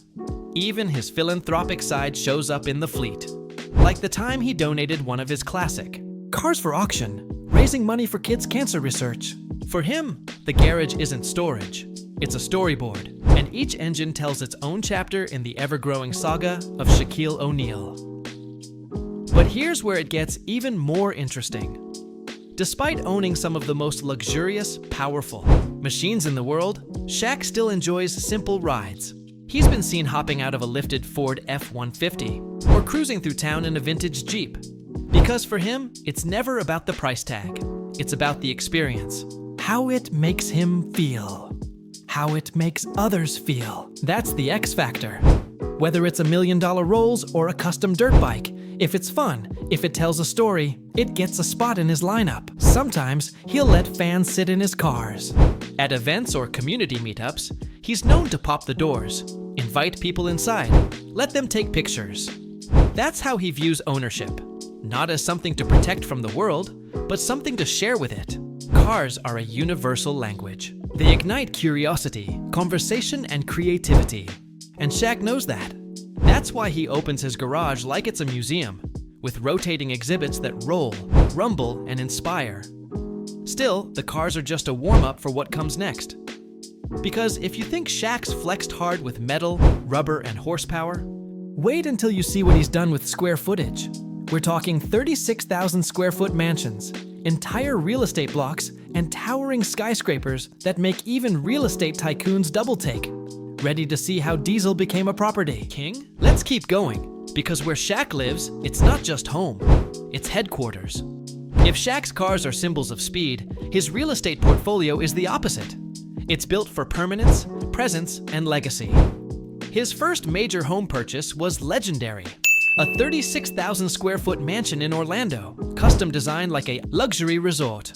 Even his philanthropic side shows up in the fleet. Like the time he donated one of his classic cars for auction, raising money for kids' cancer research. For him, the garage isn't storage, it's a storyboard, and each engine tells its own chapter in the ever-growing saga of Shaquille O'Neal. But here's where it gets even more interesting. Despite owning some of the most luxurious, powerful machines in the world, Shaq still enjoys simple rides. He's been seen hopping out of a lifted Ford F-150 or cruising through town in a vintage Jeep. Because for him, it's never about the price tag. It's about the experience. How it makes him feel. How it makes others feel. That's the X factor. Whether it's $1 million Rolls or a custom dirt bike, if it's fun, if it tells a story, it gets a spot in his lineup. Sometimes he'll let fans sit in his cars. At events or community meetups, he's known to pop the doors, invite people inside, let them take pictures. That's how he views ownership. Not as something to protect from the world, but something to share with it. Cars are a universal language. They ignite curiosity, conversation, and creativity. And Shaq knows that. That's why he opens his garage like it's a museum, with rotating exhibits that roll, rumble, and inspire. Still, the cars are just a warm-up for what comes next. Because if you think Shaq's flexed hard with metal, rubber, and horsepower, wait until you see what he's done with square footage. We're talking 36,000 square foot mansions, entire real estate blocks, and towering skyscrapers that make even real estate tycoons double take. Ready to see how Diesel became a property king? Let's keep going, because where Shaq lives, it's not just home, it's headquarters. If Shaq's cars are symbols of speed, his real estate portfolio is the opposite. It's built for permanence, presence, and legacy. His first major home purchase was legendary, a 36,000 square foot mansion in Orlando, custom designed like a luxury resort.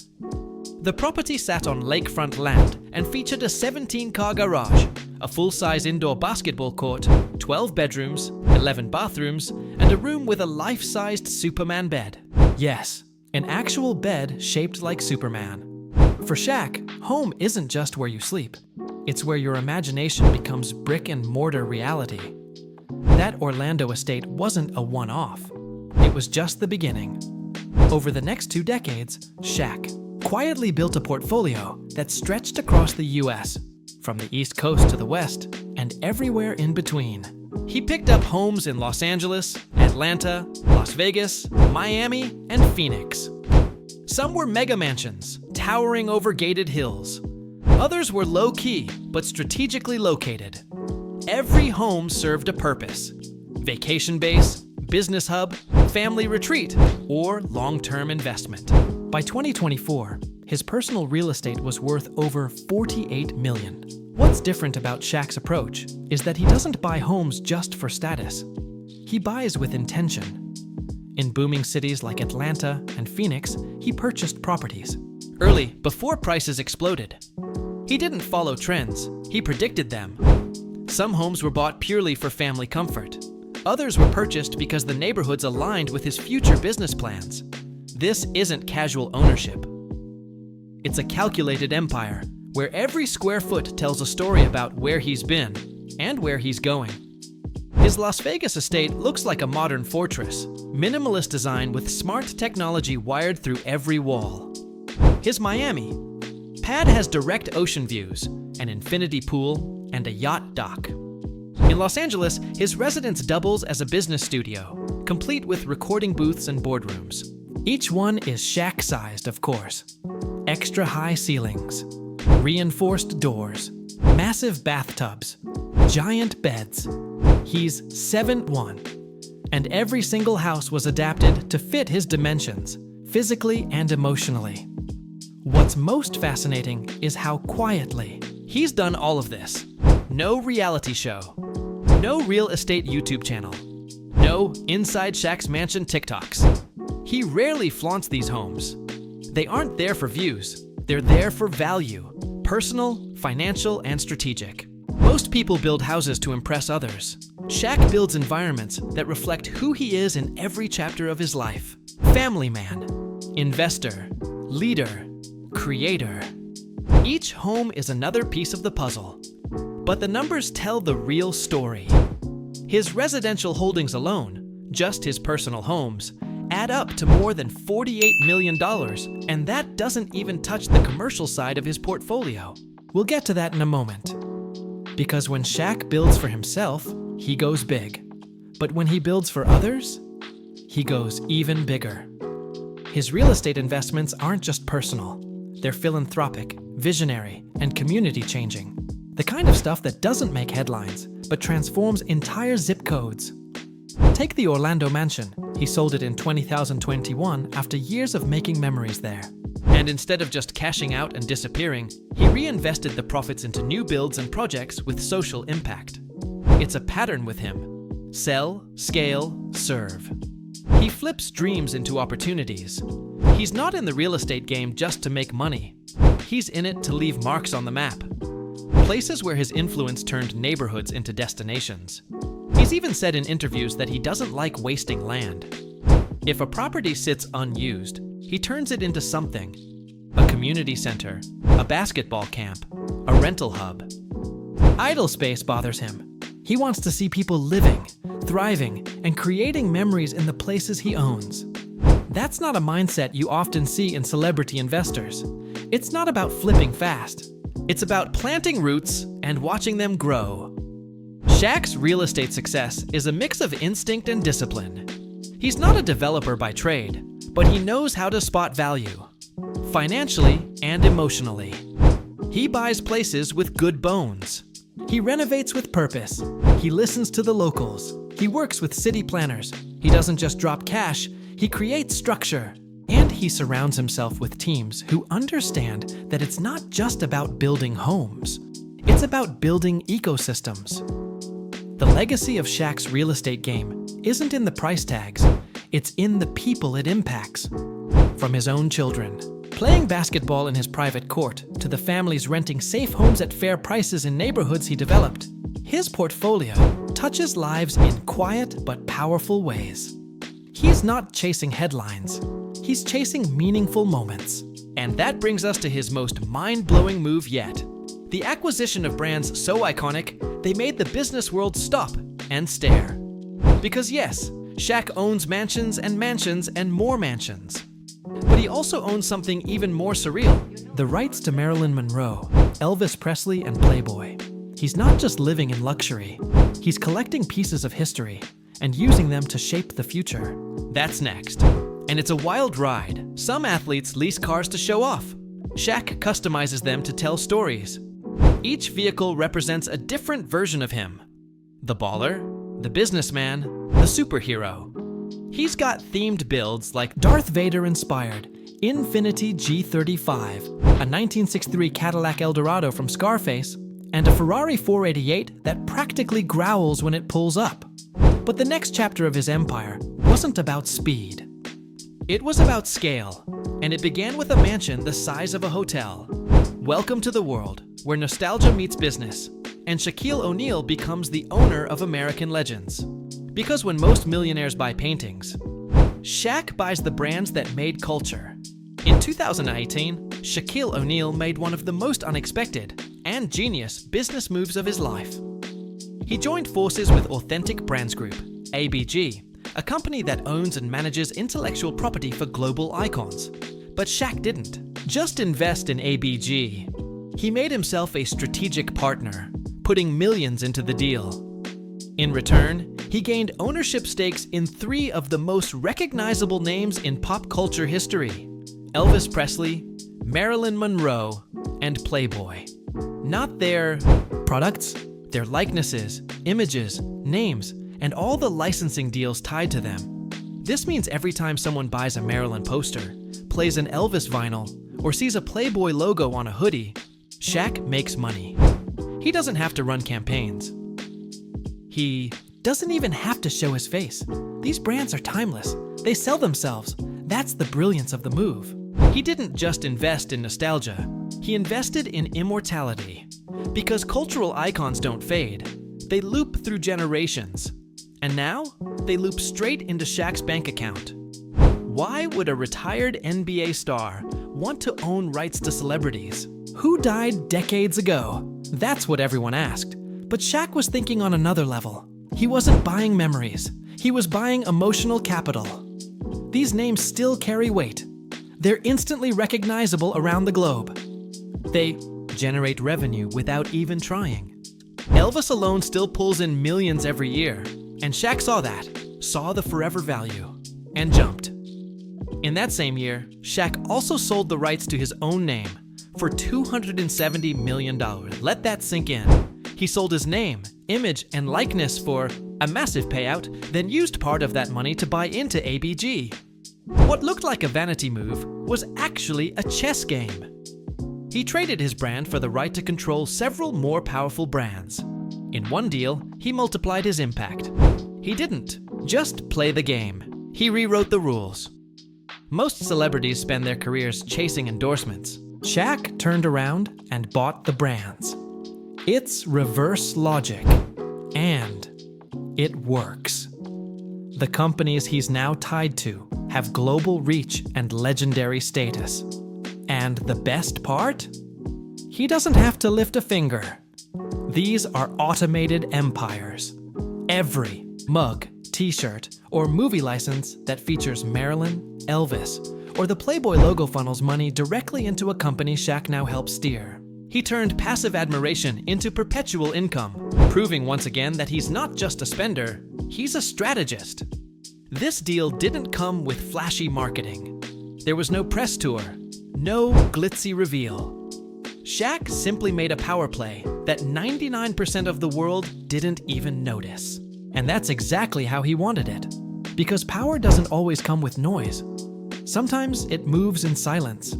The property sat on lakefront land and featured a 17-car garage, a full-size indoor basketball court, 12 bedrooms, 11 bathrooms, and a room with a life-sized Superman bed. Yes, an actual bed shaped like Superman. For Shaq, home isn't just where you sleep. It's where your imagination becomes brick and mortar reality. that Orlando estate wasn't a one-off. It was just the beginning. Over the next 2 decades, Shaq quietly built a portfolio that stretched across the US, from the East Coast to the West, and everywhere in between. He picked up homes in Los Angeles, Atlanta, Las Vegas, Miami, and Phoenix. Some were mega mansions, towering over gated hills. Others were low-key, but strategically located. Every home served a purpose: vacation base, business hub, family retreat, or long-term investment. By 2024, his personal real estate was worth over $48 million. What's different about Shaq's approach is that he doesn't buy homes just for status. He buys with intention. In booming cities like Atlanta and Phoenix, he purchased properties early, before prices exploded. He didn't follow trends, he predicted them. Some homes were bought purely for family comfort. Others were purchased because the neighborhoods aligned with his future business plans. This isn't casual ownership. It's a calculated empire, where every square foot tells a story about where he's been and where he's going. His Las Vegas estate looks like a modern fortress, minimalist design with smart technology wired through every wall. His Miami pad has direct ocean views, an infinity pool, and a yacht dock. In Los Angeles, his residence doubles as a business studio, complete with recording booths and boardrooms. Each one is Shaq-sized, of course. Extra high ceilings, reinforced doors, massive bathtubs, giant beds. He's 7'1", and every single house was adapted to fit his dimensions, physically and emotionally. What's most fascinating is how quietly he's done all of this. No reality show, no real estate YouTube channel, no Inside Shaq's Mansion TikToks. He rarely flaunts these homes. They aren't there for views, they're there for value, personal, financial, and strategic. Most people build houses to impress others. Shaq builds environments that reflect who he is in every chapter of his life. Family man, investor, leader, creator. Each home is another piece of the puzzle, but the numbers tell the real story. His residential holdings alone, just his personal homes, add up to more than $48 million, and that doesn't even touch the commercial side of his portfolio. We'll get to that in a moment. Because when Shaq builds for himself, he goes big. But when he builds for others, he goes even bigger. His real estate investments aren't just personal. They're philanthropic, visionary, and community-changing. The kind of stuff that doesn't make headlines, but transforms entire zip codes. Take the Orlando mansion. He sold it in 2021 after years of making memories there. And instead of just cashing out and disappearing, he reinvested the profits into new builds and projects with social impact. It's a pattern with him. Sell, scale, serve. He flips dreams into opportunities. He's not in the real estate game just to make money. He's in it to leave marks on the map. Places where his influence turned neighborhoods into destinations. He's even said in interviews that he doesn't like wasting land. If a property sits unused, he turns it into something. A community center, a basketball camp, a rental hub. Idle space bothers him. He wants to see people living, thriving, and creating memories in the places he owns. That's not a mindset you often see in celebrity investors. It's not about flipping fast. It's about planting roots and watching them grow. Shaq's real estate success is a mix of instinct and discipline. He's not a developer by trade, but he knows how to spot value, financially and emotionally. He buys places with good bones. He renovates with purpose. He listens to the locals. He works with city planners. He doesn't just drop cash, he creates structure. And he surrounds himself with teams who understand that it's not just about building homes. It's about building ecosystems. The legacy of Shaq's real estate game isn't in the price tags, it's in the people it impacts. From his own children, playing basketball in his private court, to the families renting safe homes at fair prices in neighborhoods he developed, his portfolio touches lives in quiet but powerful ways. He's not chasing headlines, he's chasing meaningful moments. And that brings us to his most mind-blowing move yet. The acquisition of brands so iconic, they made the business world stop and stare. Because yes, Shaq owns mansions and more mansions. But he also owns something even more surreal: the rights to Marilyn Monroe, Elvis Presley, and Playboy. He's not just living in luxury, he's collecting pieces of history and using them to shape the future. That's next. And it's a wild ride. Some athletes lease cars to show off. Shaq customizes them to tell stories. Each vehicle represents a different version of him: the baller, the businessman, the superhero. He's got themed builds like Darth Vader-inspired Infiniti G35, a 1963 Cadillac Eldorado from Scarface, and a Ferrari 488 that practically growls when it pulls up. But the next chapter of his empire wasn't about speed. It was about scale, and it began with a mansion the size of a hotel. Welcome to the world where nostalgia meets business, and Shaquille O'Neal becomes the owner of American legends. Because when most millionaires buy paintings, Shaq buys the brands that made culture. In 2018, Shaquille O'Neal made one of the most unexpected and genius business moves of his life. He joined forces with Authentic Brands Group, ABG, a company that owns and manages intellectual property for global icons. But Shaq didn't just invest in ABG. He made himself a strategic partner, putting millions into the deal. In return, he gained ownership stakes in 3 of the most recognizable names in pop culture history: Elvis Presley, Marilyn Monroe, and Playboy. Not their products, their likenesses, images, names, and all the licensing deals tied to them. This means every time someone buys a Marilyn poster, plays an Elvis vinyl, or sees a Playboy logo on a hoodie, Shaq makes money. He doesn't have to run campaigns. He doesn't even have to show his face. These brands are timeless. They sell themselves. That's the brilliance of the move. He didn't just invest in nostalgia. He invested in immortality. Because cultural icons don't fade. They loop through generations. And now, they loop straight into Shaq's bank account. Why would a retired NBA star want to own rights to celebrities? Who died decades ago? That's what everyone asked. But Shaq was thinking on another level. He wasn't buying memories. He was buying emotional capital. These names still carry weight. They're instantly recognizable around the globe. They generate revenue without even trying. Elvis alone still pulls in millions every year, and Shaq saw that, saw the forever value, and jumped. In that same year, Shaq also sold the rights to his own name for $270 million. Let that sink in. He sold his name, image, and likeness for a massive payout, then used part of that money to buy into ABG. What looked like a vanity move was actually a chess game. He traded his brand for the right to control several more powerful brands. In one deal, he multiplied his impact. He didn't just play the game. He rewrote the rules. Most celebrities spend their careers chasing endorsements. Shaq turned around and bought the brands. It's reverse logic, and it works. The companies he's now tied to have global reach and legendary status. And the best part? He doesn't have to lift a finger. These are automated empires. Every mug, t-shirt, or movie license that features Marilyn, Elvis, or the Playboy logo funnels money directly into a company Shaq now helps steer. He turned passive admiration into perpetual income, proving once again that he's not just a spender, he's a strategist. This deal didn't come with flashy marketing. There was no press tour, no glitzy reveal. Shaq simply made a power play that 99% of the world didn't even notice. And that's exactly how he wanted it. Because power doesn't always come with noise. Sometimes it moves in silence,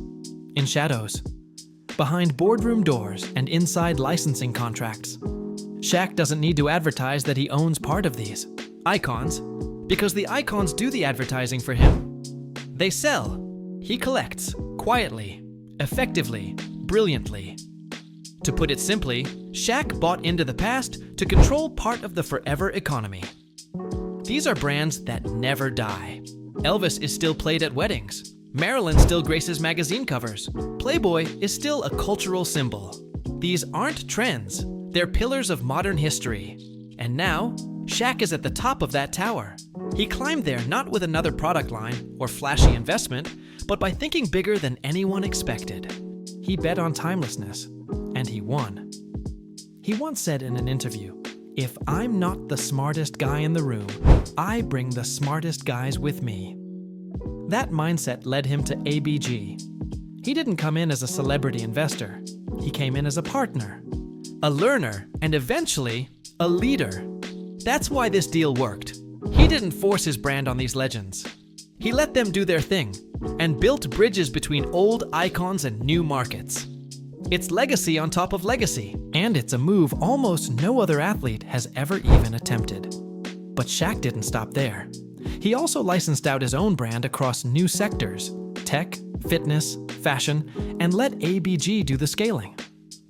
in shadows, behind boardroom doors and inside licensing contracts. Shaq doesn't need to advertise that he owns part of these icons, because the icons do the advertising for him. They sell. He collects, quietly, effectively, brilliantly. To put it simply, Shaq bought into the past to control part of the forever economy. These are brands that never die. Elvis is still played at weddings. Marilyn still graces magazine covers. Playboy is still a cultural symbol. These aren't trends, they're pillars of modern history. And now, Shaq is at the top of that tower. He climbed there not with another product line or flashy investment, but by thinking bigger than anyone expected. He bet on timelessness, and he won. He once said in an interview, "If I'm not the smartest guy in the room, I bring the smartest guys with me." That mindset led him to ABG. He didn't come in as a celebrity investor. He came in as a partner, a learner, and eventually, a leader. That's why this deal worked. He didn't force his brand on these legends. He let them do their thing and built bridges between old icons and new markets. It's legacy on top of legacy, and it's a move almost no other athlete has ever even attempted. But Shaq didn't stop there. He also licensed out his own brand across new sectors, tech, fitness, fashion, and let ABG do the scaling.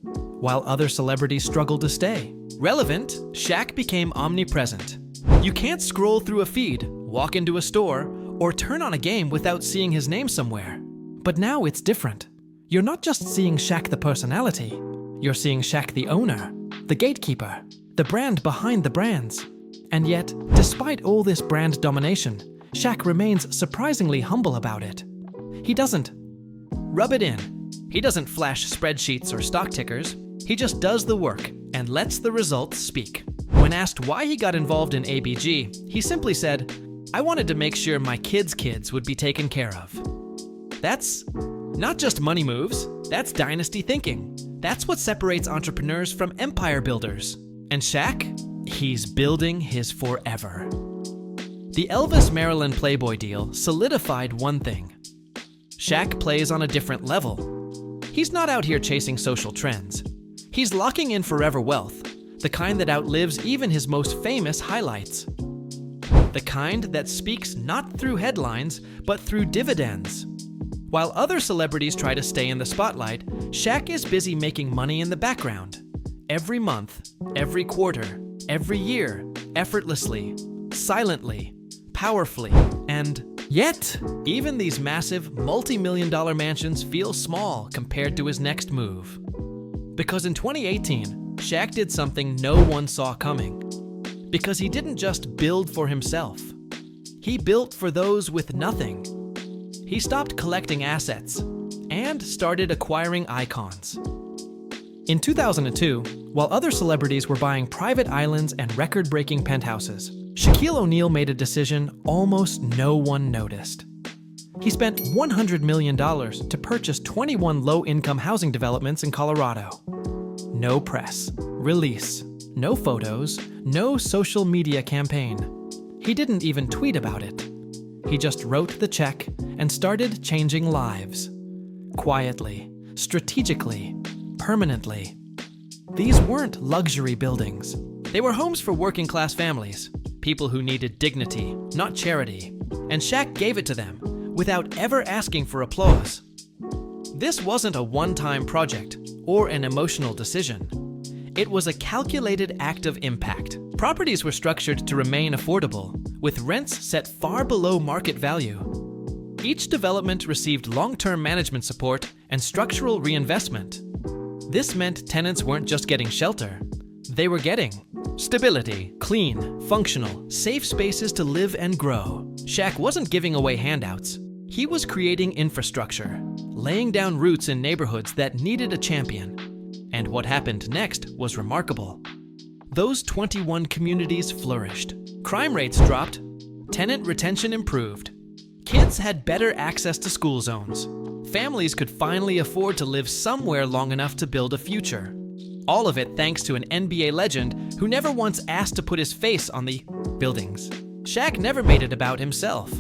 While other celebrities struggled to stay relevant, Shaq became omnipresent. You can't scroll through a feed, walk into a store, or turn on a game without seeing his name somewhere. But now it's different. You're not just seeing Shaq the personality, you're seeing Shaq the owner, the gatekeeper, the brand behind the brands. And yet, despite all this brand domination, Shaq remains surprisingly humble about it. He doesn't rub it in. He doesn't flash spreadsheets or stock tickers. He just does the work and lets the results speak. When asked why he got involved in ABG, he simply said, "I wanted to make sure my kids' kids would be taken care of." That's not just money moves, that's dynasty thinking. That's what separates entrepreneurs from empire builders. And Shaq? He's building his forever. The Elvis Maryland Playboy deal solidified one thing. Shaq plays on a different level. He's not out here chasing social trends. He's locking in forever wealth, the kind that outlives even his most famous highlights. The kind that speaks not through headlines, but through dividends. While other celebrities try to stay in the spotlight, Shaq is busy making money in the background. Every month, every quarter, every year, effortlessly, silently, powerfully, and yet, even these massive, multi-million-dollar mansions feel small compared to his next move. Because in 2018, Shaq did something no one saw coming. Because he didn't just build for himself. He built for those with nothing. He stopped collecting assets and started acquiring icons. In 2002, while other celebrities were buying private islands and record-breaking penthouses, Shaquille O'Neal made a decision almost no one noticed. He spent $100 million to purchase 21 low-income housing developments in Colorado. No press, release, no photos, no social media campaign. He didn't even tweet about it. He just wrote the check and started changing lives. Quietly, strategically, permanently. These weren't luxury buildings. They were homes for working-class families, people who needed dignity, not charity. And Shaq gave it to them, without ever asking for applause. This wasn't a one-time project or an emotional decision. It was a calculated act of impact. Properties were structured to remain affordable, with rents set far below market value. Each development received long-term management support and structural reinvestment. This meant tenants weren't just getting shelter. They were getting stability, clean, functional, safe spaces to live and grow. Shaq wasn't giving away handouts. He was creating infrastructure, laying down roots in neighborhoods that needed a champion. And what happened next was remarkable. Those 21 communities flourished. Crime rates dropped. Tenant retention improved. Kids had better access to school zones. Families could finally afford to live somewhere long enough to build a future. All of it thanks to an NBA legend who never once asked to put his face on the buildings. Shaq never made it about himself.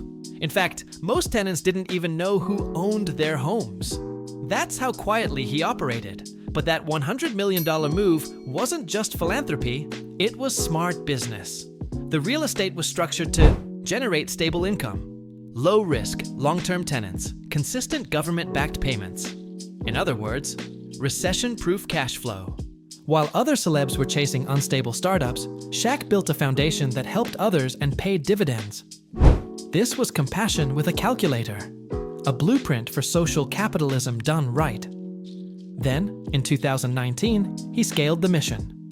In fact, most tenants didn't even know who owned their homes. That's how quietly he operated. But that $100 million move wasn't just philanthropy, it was smart business. The real estate was structured to generate stable income, low risk, long-term tenants, consistent government-backed payments. In other words, recession-proof cash flow. While other celebs were chasing unstable startups, Shaq built a foundation that helped others and paid dividends. This was compassion with a calculator, a blueprint for social capitalism done right. Then, in 2019, he scaled the mission.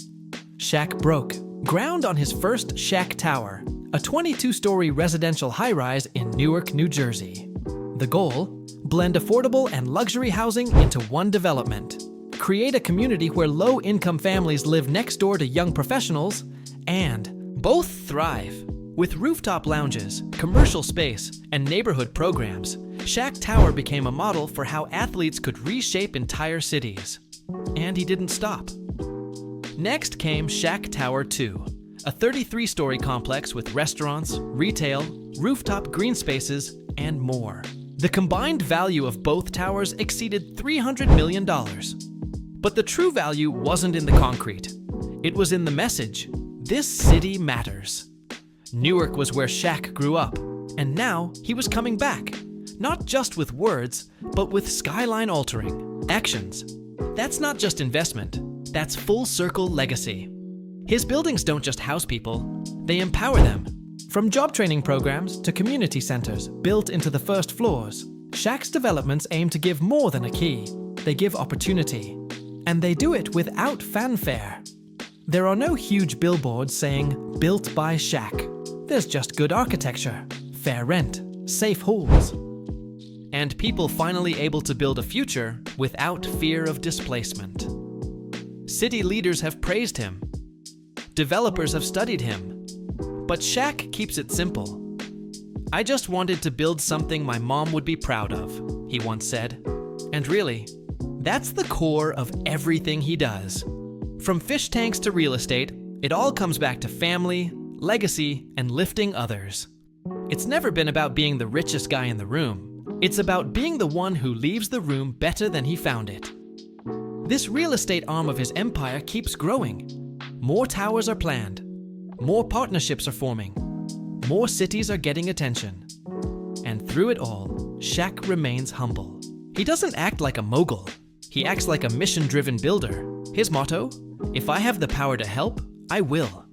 Shaq broke, Ground on his first Shaq Tower, a 22-story residential high-rise in Newark, New Jersey. The goal? Blend affordable and luxury housing into one development. Create a community where low-income families live next door to young professionals and both thrive. With rooftop lounges, commercial space, and neighborhood programs, Shaq Tower became a model for how athletes could reshape entire cities. And he didn't stop. Next came Shaq Tower 2, a 33-story complex with restaurants, retail, rooftop green spaces, and more. The combined value of both towers exceeded $300 million. But the true value wasn't in the concrete. It was in the message: this city matters. Newark was where Shaq grew up, and now he was coming back. Not just with words, but with skyline-altering actions. That's not just investment, that's full-circle legacy. His buildings don't just house people, they empower them. From job training programs to community centers built into the first floors, Shaq's developments aim to give more than a key. They give opportunity. And they do it without fanfare. There are no huge billboards saying, "Built by Shaq." There's just good architecture, fair rent, safe halls. And people finally able to build a future without fear of displacement. City leaders have praised him. Developers have studied him. But Shaq keeps it simple. "I just wanted to build something my mom would be proud of," he once said. And really, that's the core of everything he does. From fish tanks to real estate, it all comes back to family, legacy, and lifting others. It's never been about being the richest guy in the room. It's about being the one who leaves the room better than he found it. This real estate arm of his empire keeps growing. More towers are planned. More partnerships are forming. More cities are getting attention. And through it all, Shaq remains humble. He doesn't act like a mogul. He acts like a mission-driven builder. His motto: if I have the power to help, I will.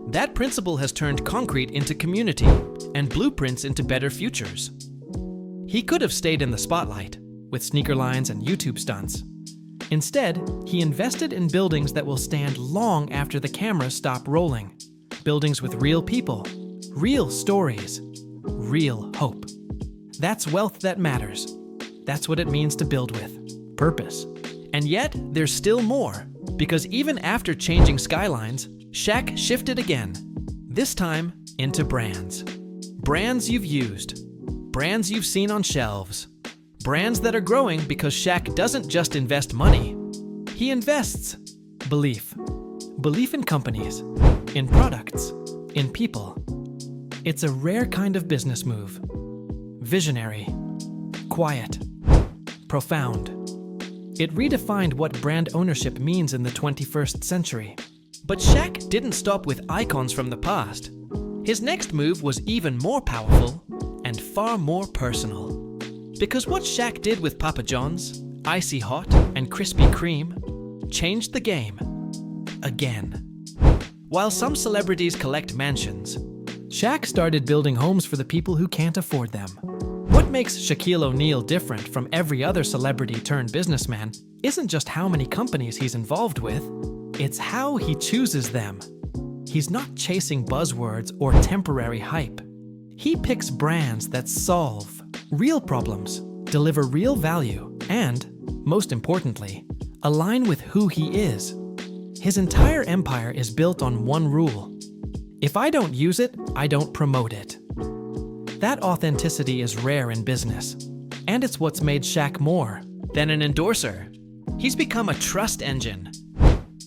That principle has turned concrete into community and blueprints into better futures. He could have stayed in the spotlight with sneaker lines and YouTube stunts. Instead, he invested in buildings that will stand long after the cameras stop rolling. Buildings with real people, real stories, real hope. That's wealth that matters. That's what it means to build with purpose. And yet, there's still more, because even after changing skylines, Shaq shifted again, this time into brands. Brands you've used, brands you've seen on shelves, brands that are growing because Shaq doesn't just invest money, he invests belief. Belief in companies, in products, in people. It's a rare kind of business move. Visionary, quiet, profound. It redefined what brand ownership means in the 21st century. But Shaq didn't stop with icons from the past. His next move was even more powerful and far more personal. Because what Shaq did with Papa John's, Icy Hot, and Krispy Kreme changed the game. Again. While some celebrities collect mansions, Shaq started building homes for the people who can't afford them. What makes Shaquille O'Neal different from every other celebrity turned businessman isn't just how many companies he's involved with, it's how he chooses them. He's not chasing buzzwords or temporary hype. He picks brands that solve real problems, deliver real value, and, most importantly, align with who he is. His entire empire is built on one rule. If I don't use it, I don't promote it. That authenticity is rare in business, and it's what's made Shaq more than an endorser. He's become a trust engine.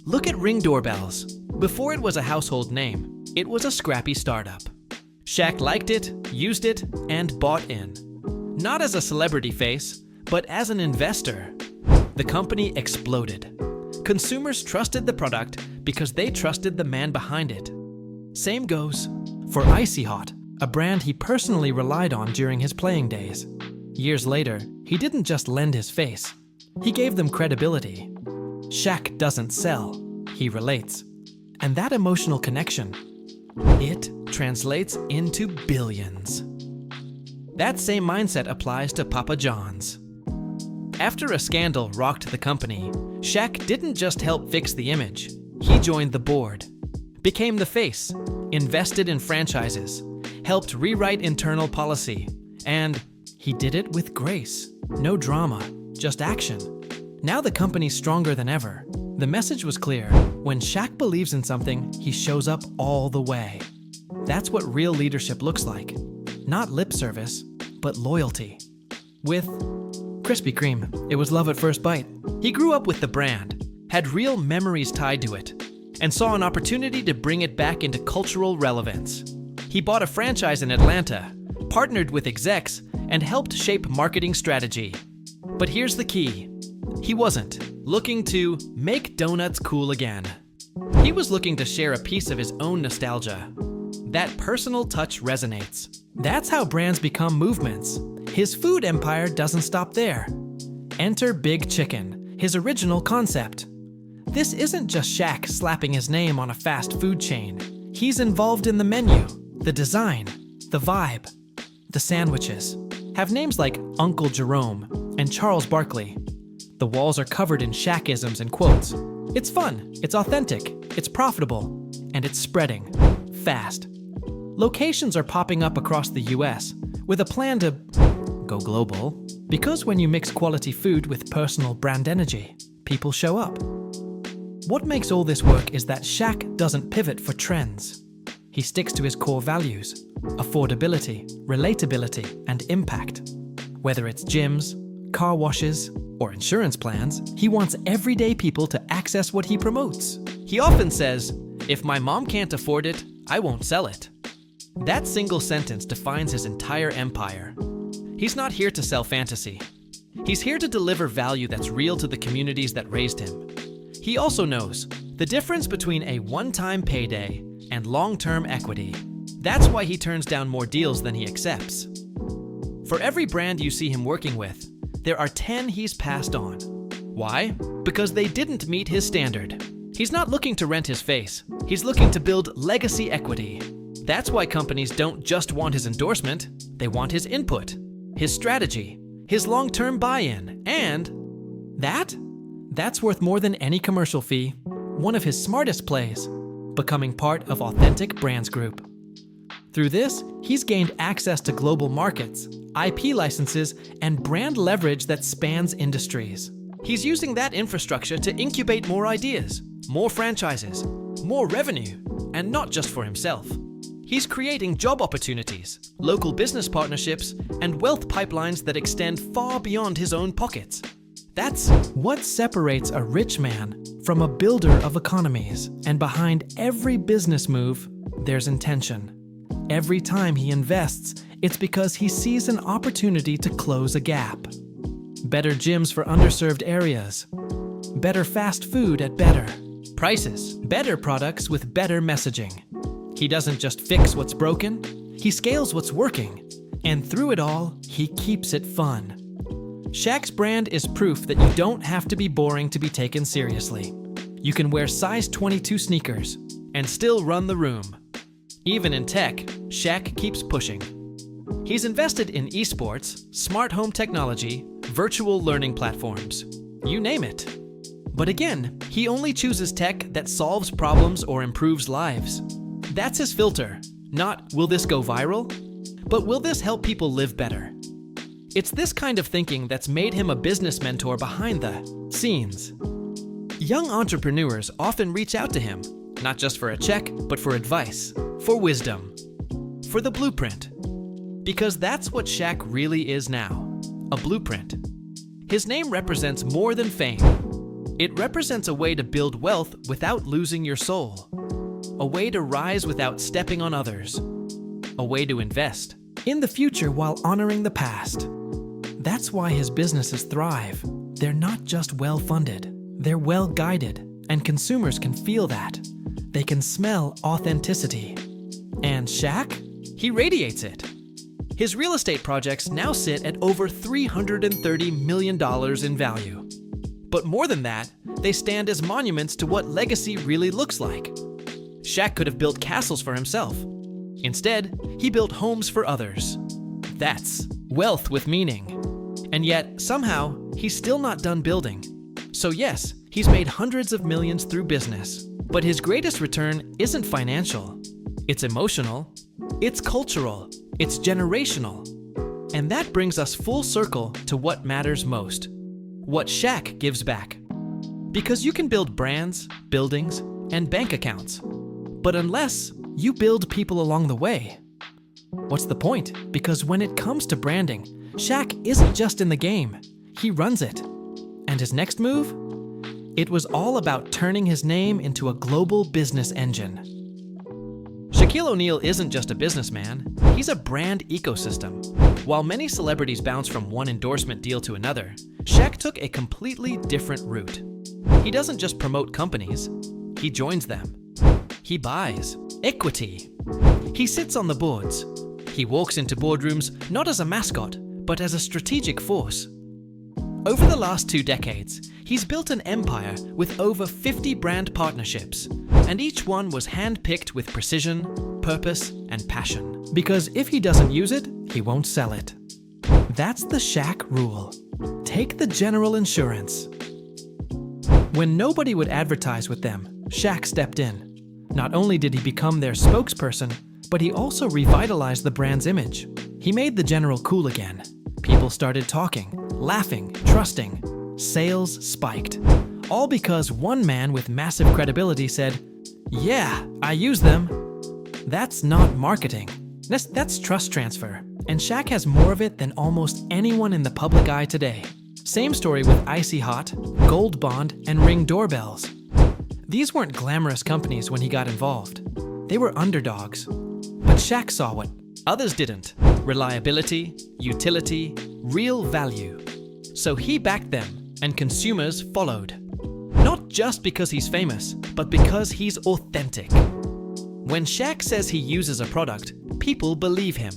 Look at Ring doorbells. Before it was a household name, it was a scrappy startup. Shaq liked it, used it, and bought in. Not as a celebrity face, but as an investor. The company exploded. Consumers trusted the product because they trusted the man behind it. Same goes for Icy Hot, a brand he personally relied on during his playing days. Years later, he didn't just lend his face. He gave them credibility. Shaq doesn't sell, he relates. And that emotional connection, it translates into billions. That same mindset applies to Papa John's. After a scandal rocked the company, Shaq didn't just help fix the image, he joined the board. became the face, invested in franchises, helped rewrite internal policy, and he did it with grace. No drama, just action. Now the company's stronger than ever. The message was clear. When Shaq believes in something, he shows up all the way. That's what real leadership looks like. Not lip service, but loyalty. With Krispy Kreme, it was love at first bite. He grew up with the brand, had real memories tied to it, and saw an opportunity to bring it back into cultural relevance. He bought a franchise in Atlanta, partnered with execs, and helped shape marketing strategy. But here's the key. He wasn't looking to make donuts cool again. He was looking to share a piece of his own nostalgia. That personal touch resonates. That's how brands become movements. His food empire doesn't stop there. Enter Big Chicken, his original concept. This isn't just Shaq slapping his name on a fast food chain. He's involved in the menu, the design, the vibe. The sandwiches have names like Uncle Jerome and Charles Barkley. The walls are covered in Shaq-isms and quotes. It's fun, it's authentic, it's profitable, and it's spreading fast. Locations are popping up across the US with a plan to go global, because when you mix quality food with personal brand energy, people show up. What makes all this work is that Shaq doesn't pivot for trends. He sticks to his core values: affordability, relatability, and impact. Whether it's gyms, car washes, or insurance plans, he wants everyday people to access what he promotes. He often says, "If my mom can't afford it, I won't sell it." That single sentence defines his entire empire. He's not here to sell fantasy. He's here to deliver value that's real to the communities that raised him. He also knows the difference between a one-time payday and long-term equity. That's why he turns down more deals than he accepts. For every brand you see him working with, there are 10 he's passed on. Why? Because they didn't meet his standard. He's not looking to rent his face. He's looking to build legacy equity. That's why companies don't just want his endorsement, they want his input, his strategy, his long-term buy-in, and that's worth more than any commercial fee. One of his smartest plays, becoming part of Authentic Brands Group. Through this, he's gained access to global markets, IP licenses, and brand leverage that spans industries. He's using that infrastructure to incubate more ideas, more franchises, more revenue, and not just for himself. He's creating job opportunities, local business partnerships, and wealth pipelines that extend far beyond his own pockets. That's what separates a rich man from a builder of economies. And behind every business move, there's intention. Every time he invests, it's because he sees an opportunity to close a gap. Better gyms for underserved areas. Better fast food at better prices. Better products with better messaging. He doesn't just fix what's broken, he scales what's working. And through it all, he keeps it fun. Shaq's brand is proof that you don't have to be boring to be taken seriously. You can wear size 22 sneakers and still run the room. Even in tech, Shaq keeps pushing. He's invested in esports, smart home technology, virtual learning platforms. You name it. But again, he only chooses tech that solves problems or improves lives. That's his filter. Not, will this go viral? But will this help people live better? It's this kind of thinking that's made him a business mentor behind the scenes. Young entrepreneurs often reach out to him, not just for a check, but for advice, for wisdom, for the blueprint. Because that's what Shaq really is now, a blueprint. His name represents more than fame. It represents a way to build wealth without losing your soul. A way to rise without stepping on others. A way to invest in the future while honoring the past. That's why his businesses thrive. They're not just well-funded, they're well-guided, and consumers can feel that. They can smell authenticity. And Shaq? He radiates it. His real estate projects now sit at over $330 million in value. But more than that, they stand as monuments to what legacy really looks like. Shaq could have built castles for himself. Instead, he built homes for others. That's wealth with meaning. And yet, somehow, he's still not done building. So yes, he's made hundreds of millions through business. But his greatest return isn't financial. It's emotional. It's cultural. It's generational. And that brings us full circle to what matters most. What Shaq gives back. Because you can build brands, buildings, and bank accounts. But unless you build people along the way, what's the point? Because when it comes to branding, Shaq isn't just in the game, he runs it. And his next move? It was all about turning his name into a global business engine. Shaquille O'Neal isn't just a businessman, he's a brand ecosystem. While many celebrities bounce from one endorsement deal to another, Shaq took a completely different route. He doesn't just promote companies, he joins them. He buys equity. He sits on the boards. He walks into boardrooms not as a mascot, but as a strategic force. Over the last 2 decades, he's built an empire with over 50 brand partnerships, and each one was hand-picked with precision, purpose, and passion. Because if he doesn't use it, he won't sell it. That's the Shaq rule. Take the General Insurance. When nobody would advertise with them, Shaq stepped in. Not only did he become their spokesperson, but he also revitalized the brand's image. He made the General cool again. People started talking, laughing, trusting. Sales spiked. All because one man with massive credibility said, "Yeah, I use them." That's not marketing. That's trust transfer. And Shaq has more of it than almost anyone in the public eye today. Same story with Icy Hot, Gold Bond, and Ring doorbells. These weren't glamorous companies when he got involved. They were underdogs. But Shaq saw what others didn't. Reliability, utility, real value. So he backed them, and consumers followed. Not just because he's famous, but because he's authentic. When Shaq says he uses a product, people believe him.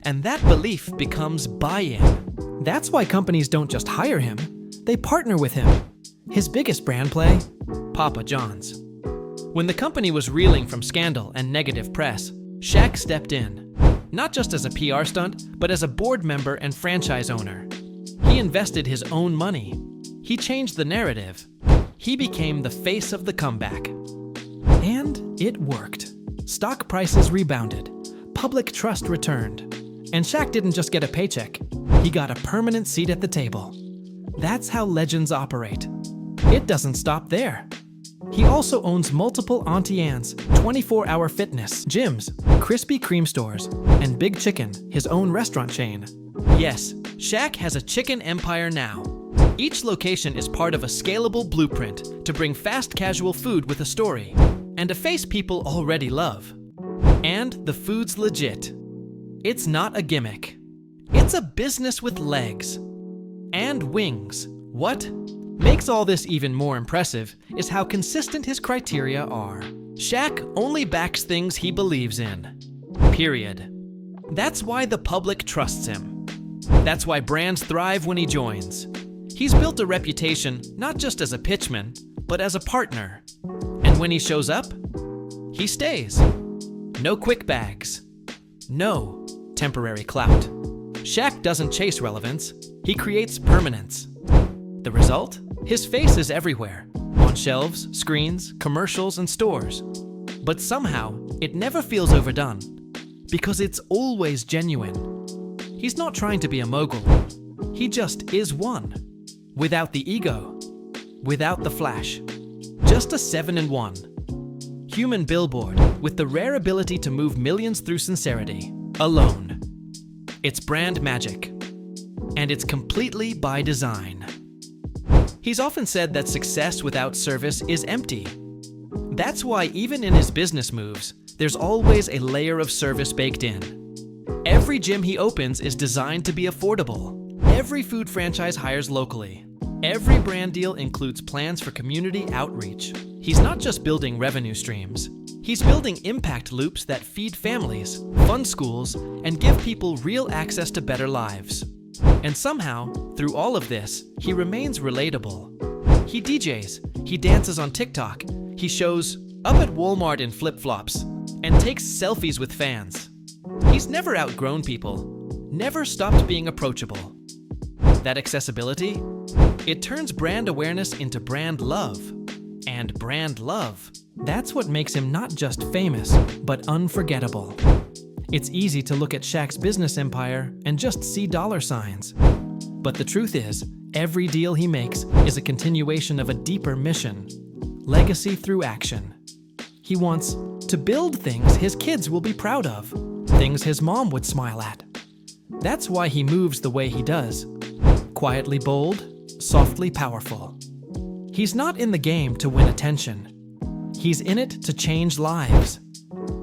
And that belief becomes buy-in. That's why companies don't just hire him, they partner with him. His biggest brand play? Papa John's. When the company was reeling from scandal and negative press, Shaq stepped in. Not just as a PR stunt, but as a board member and franchise owner. He invested his own money. He changed the narrative. He became the face of the comeback. And it worked. Stock prices rebounded. Public trust returned. And Shaq didn't just get a paycheck. He got a permanent seat at the table. That's how legends operate. It doesn't stop there. He also owns multiple Auntie Anne's, 24-hour fitness, gyms, Krispy Kreme stores, and Big Chicken, his own restaurant chain. Yes, Shaq has a chicken empire now. Each location is part of a scalable blueprint to bring fast casual food with a story, and a face people already love. And the food's legit. It's not a gimmick. It's a business with legs. And wings. What makes all this even more impressive is how consistent his criteria are. Shaq only backs things he believes in. Period. That's why the public trusts him. That's why brands thrive when he joins. He's built a reputation not just as a pitchman, but as a partner. And when he shows up, he stays. No quick bags. No temporary clout. Shaq doesn't chase relevance, he creates permanence. The result? His face is everywhere, on shelves, screens, commercials, and stores. But somehow, it never feels overdone, because it's always genuine. He's not trying to be a mogul, he just is one. Without the ego, without the flash. Just a 7-in-1. Human billboard with the rare ability to move millions through sincerity, alone. It's brand magic, and it's completely by design. He's often said that success without service is empty. That's why even in his business moves, there's always a layer of service baked in. Every gym he opens is designed to be affordable. Every food franchise hires locally. Every brand deal includes plans for community outreach. He's not just building revenue streams. He's building impact loops that feed families, fund schools, and give people real access to better lives. And somehow, through all of this, he remains relatable. He DJs, he dances on TikTok, he shows up at Walmart in flip-flops, and takes selfies with fans. He's never outgrown people, never stopped being approachable. That accessibility, it turns brand awareness into brand love. and brand love. That's what makes him not just famous, but unforgettable. It's easy to look at Shaq's business empire and just see dollar signs. But the truth is, every deal he makes is a continuation of a deeper mission: legacy through action. He wants to build things his kids will be proud of, things his mom would smile at. That's why he moves the way he does. Quietly bold, softly powerful. He's not in the game to win attention. He's in it to change lives.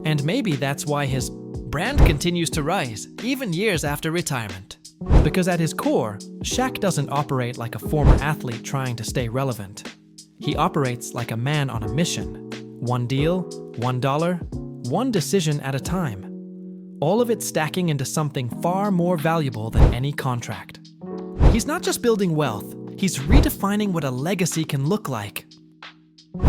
And maybe that's why his brand continues to rise, even years after retirement. Because at his core, Shaq doesn't operate like a former athlete trying to stay relevant. He operates like a man on a mission. One deal, $1, one decision at a time. All of it stacking into something far more valuable than any contract. He's not just building wealth, he's redefining what a legacy can look like.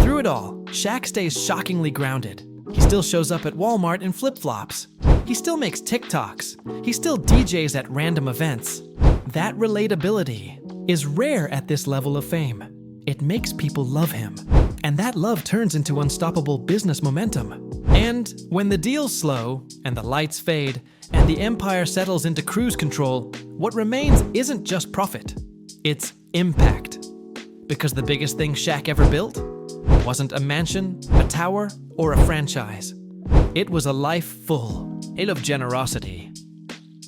Through it all, Shaq stays shockingly grounded. He still shows up at Walmart in flip-flops. He still makes TikToks. He still DJs at random events. That relatability is rare at this level of fame. It makes people love him. And that love turns into unstoppable business momentum. And when the deals slow, and the lights fade, and the empire settles into cruise control, what remains isn't just profit. It's impact. Because the biggest thing Shaq ever built wasn't a mansion, a tower, or a franchise. It was a life full of generosity.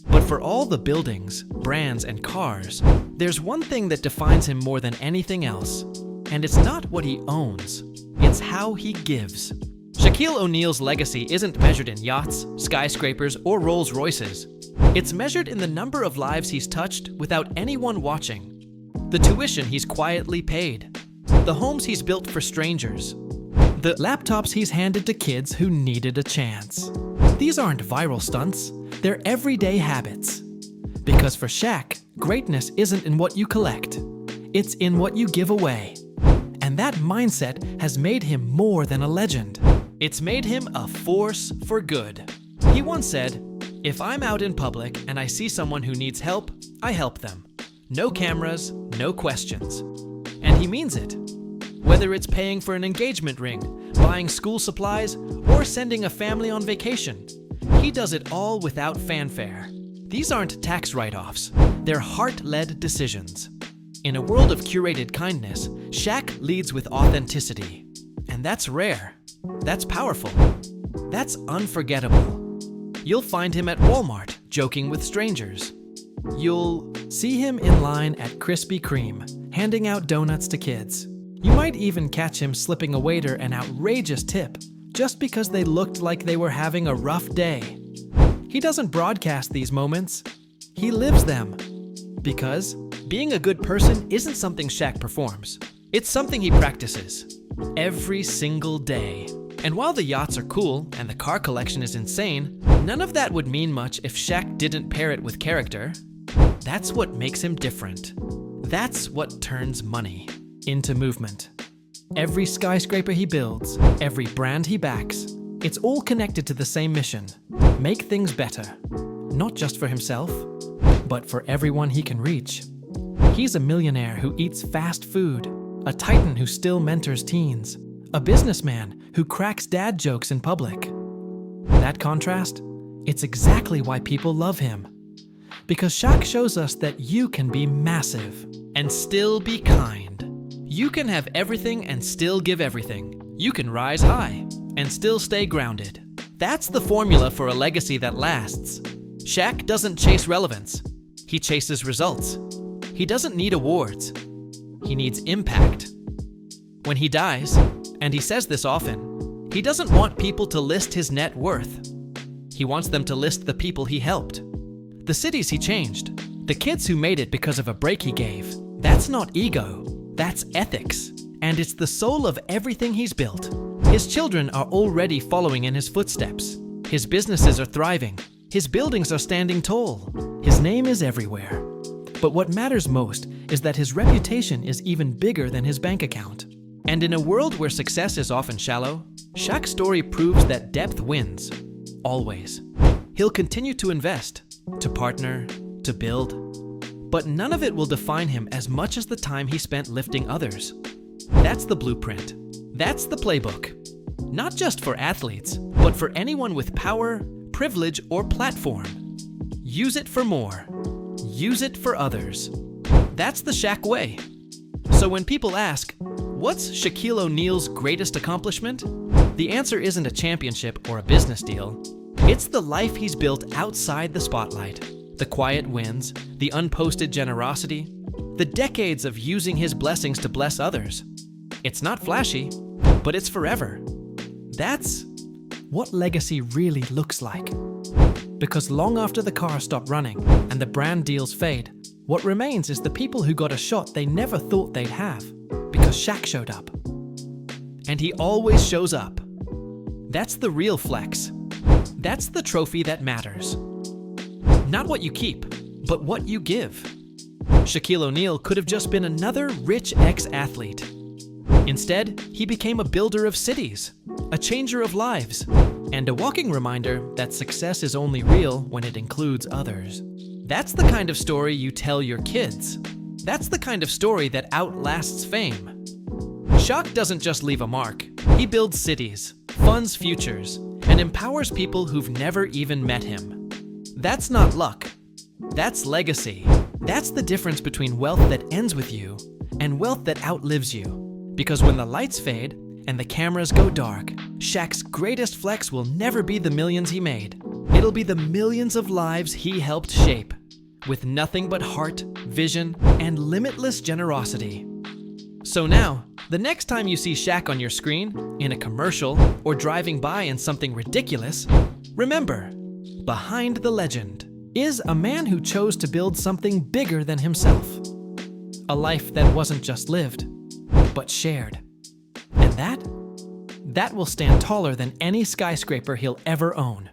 But for all the buildings, brands, and cars, there's one thing that defines him more than anything else. And it's not what he owns, it's how he gives. Shaquille O'Neal's legacy isn't measured in yachts, skyscrapers, or Rolls Royces. It's measured in the number of lives he's touched without anyone watching. The tuition he's quietly paid. The homes he's built for strangers. The laptops he's handed to kids who needed a chance. These aren't viral stunts, they're everyday habits. Because for Shaq, greatness isn't in what you collect, it's in what you give away. And that mindset has made him more than a legend. It's made him a force for good. He once said, "If I'm out in public and I see someone who needs help, I help them. No cameras, no questions." And he means it. Whether it's paying for an engagement ring, buying school supplies, or sending a family on vacation, he does it all without fanfare. These aren't tax write-offs, they're heart-led decisions. In a world of curated kindness, Shaq leads with authenticity. And that's rare. That's powerful. That's unforgettable. You'll find him at Walmart, joking with strangers. You'll see him in line at Krispy Kreme, handing out donuts to kids. You might even catch him slipping a waiter an outrageous tip, just because they looked like they were having a rough day. He doesn't broadcast these moments. He lives them. Because being a good person isn't something Shaq performs. It's something he practices every single day. And while the yachts are cool and the car collection is insane, none of that would mean much if Shaq didn't pair it with character. That's what makes him different. That's what turns money into movement. Every skyscraper he builds, every brand he backs, it's all connected to the same mission: make things better. Not just for himself, but for everyone he can reach. He's a millionaire who eats fast food, a titan who still mentors teens, a businessman who cracks dad jokes in public. That contrast, it's exactly why people love him. Because Shaq shows us that you can be massive and still be kind. You can have everything and still give everything. You can rise high and still stay grounded. That's the formula for a legacy that lasts. Shaq doesn't chase relevance. He chases results. He doesn't need awards. He needs impact. When he dies, and he says this often, he doesn't want people to list his net worth. He wants them to list the people he helped, the cities he changed, the kids who made it because of a break he gave. That's not ego, that's ethics. And it's the soul of everything he's built. His children are already following in his footsteps. His businesses are thriving. His buildings are standing tall. His name is everywhere. But what matters most is that his reputation is even bigger than his bank account. And in a world where success is often shallow, Shaq's story proves that depth wins. Always. He'll continue to invest, to partner, to build. But none of it will define him as much as the time he spent lifting others. That's the blueprint. That's the playbook. Not just for athletes, but for anyone with power, privilege, or platform. Use it for more. Use it for others. That's the Shaq way. So when people ask, what's Shaquille O'Neal's greatest accomplishment? The answer isn't a championship or a business deal. It's the life he's built outside the spotlight. The quiet wins, the unposted generosity, the decades of using his blessings to bless others. It's not flashy, but it's forever. That's what legacy really looks like. Because long after the cars stop running and the brand deals fade, what remains is the people who got a shot they never thought they'd have, because Shaq showed up. And he always shows up. That's the real flex. That's the trophy that matters. Not what you keep, but what you give. Shaquille O'Neal could have just been another rich ex-athlete. Instead, he became a builder of cities, a changer of lives, and a walking reminder that success is only real when it includes others. That's the kind of story you tell your kids. That's the kind of story that outlasts fame. Shaq doesn't just leave a mark. He builds cities, funds futures, and empowers people who've never even met him. That's not luck. That's legacy. That's the difference between wealth that ends with you and wealth that outlives you. Because when the lights fade and the cameras go dark, Shaq's greatest flex will never be the millions he made. It'll be the millions of lives he helped shape, with nothing but heart, vision, and limitless generosity. So now, the next time you see Shaq on your screen, in a commercial, or driving by in something ridiculous, remember, behind the legend is a man who chose to build something bigger than himself. A life that wasn't just lived, but shared. And that will stand taller than any skyscraper he'll ever own.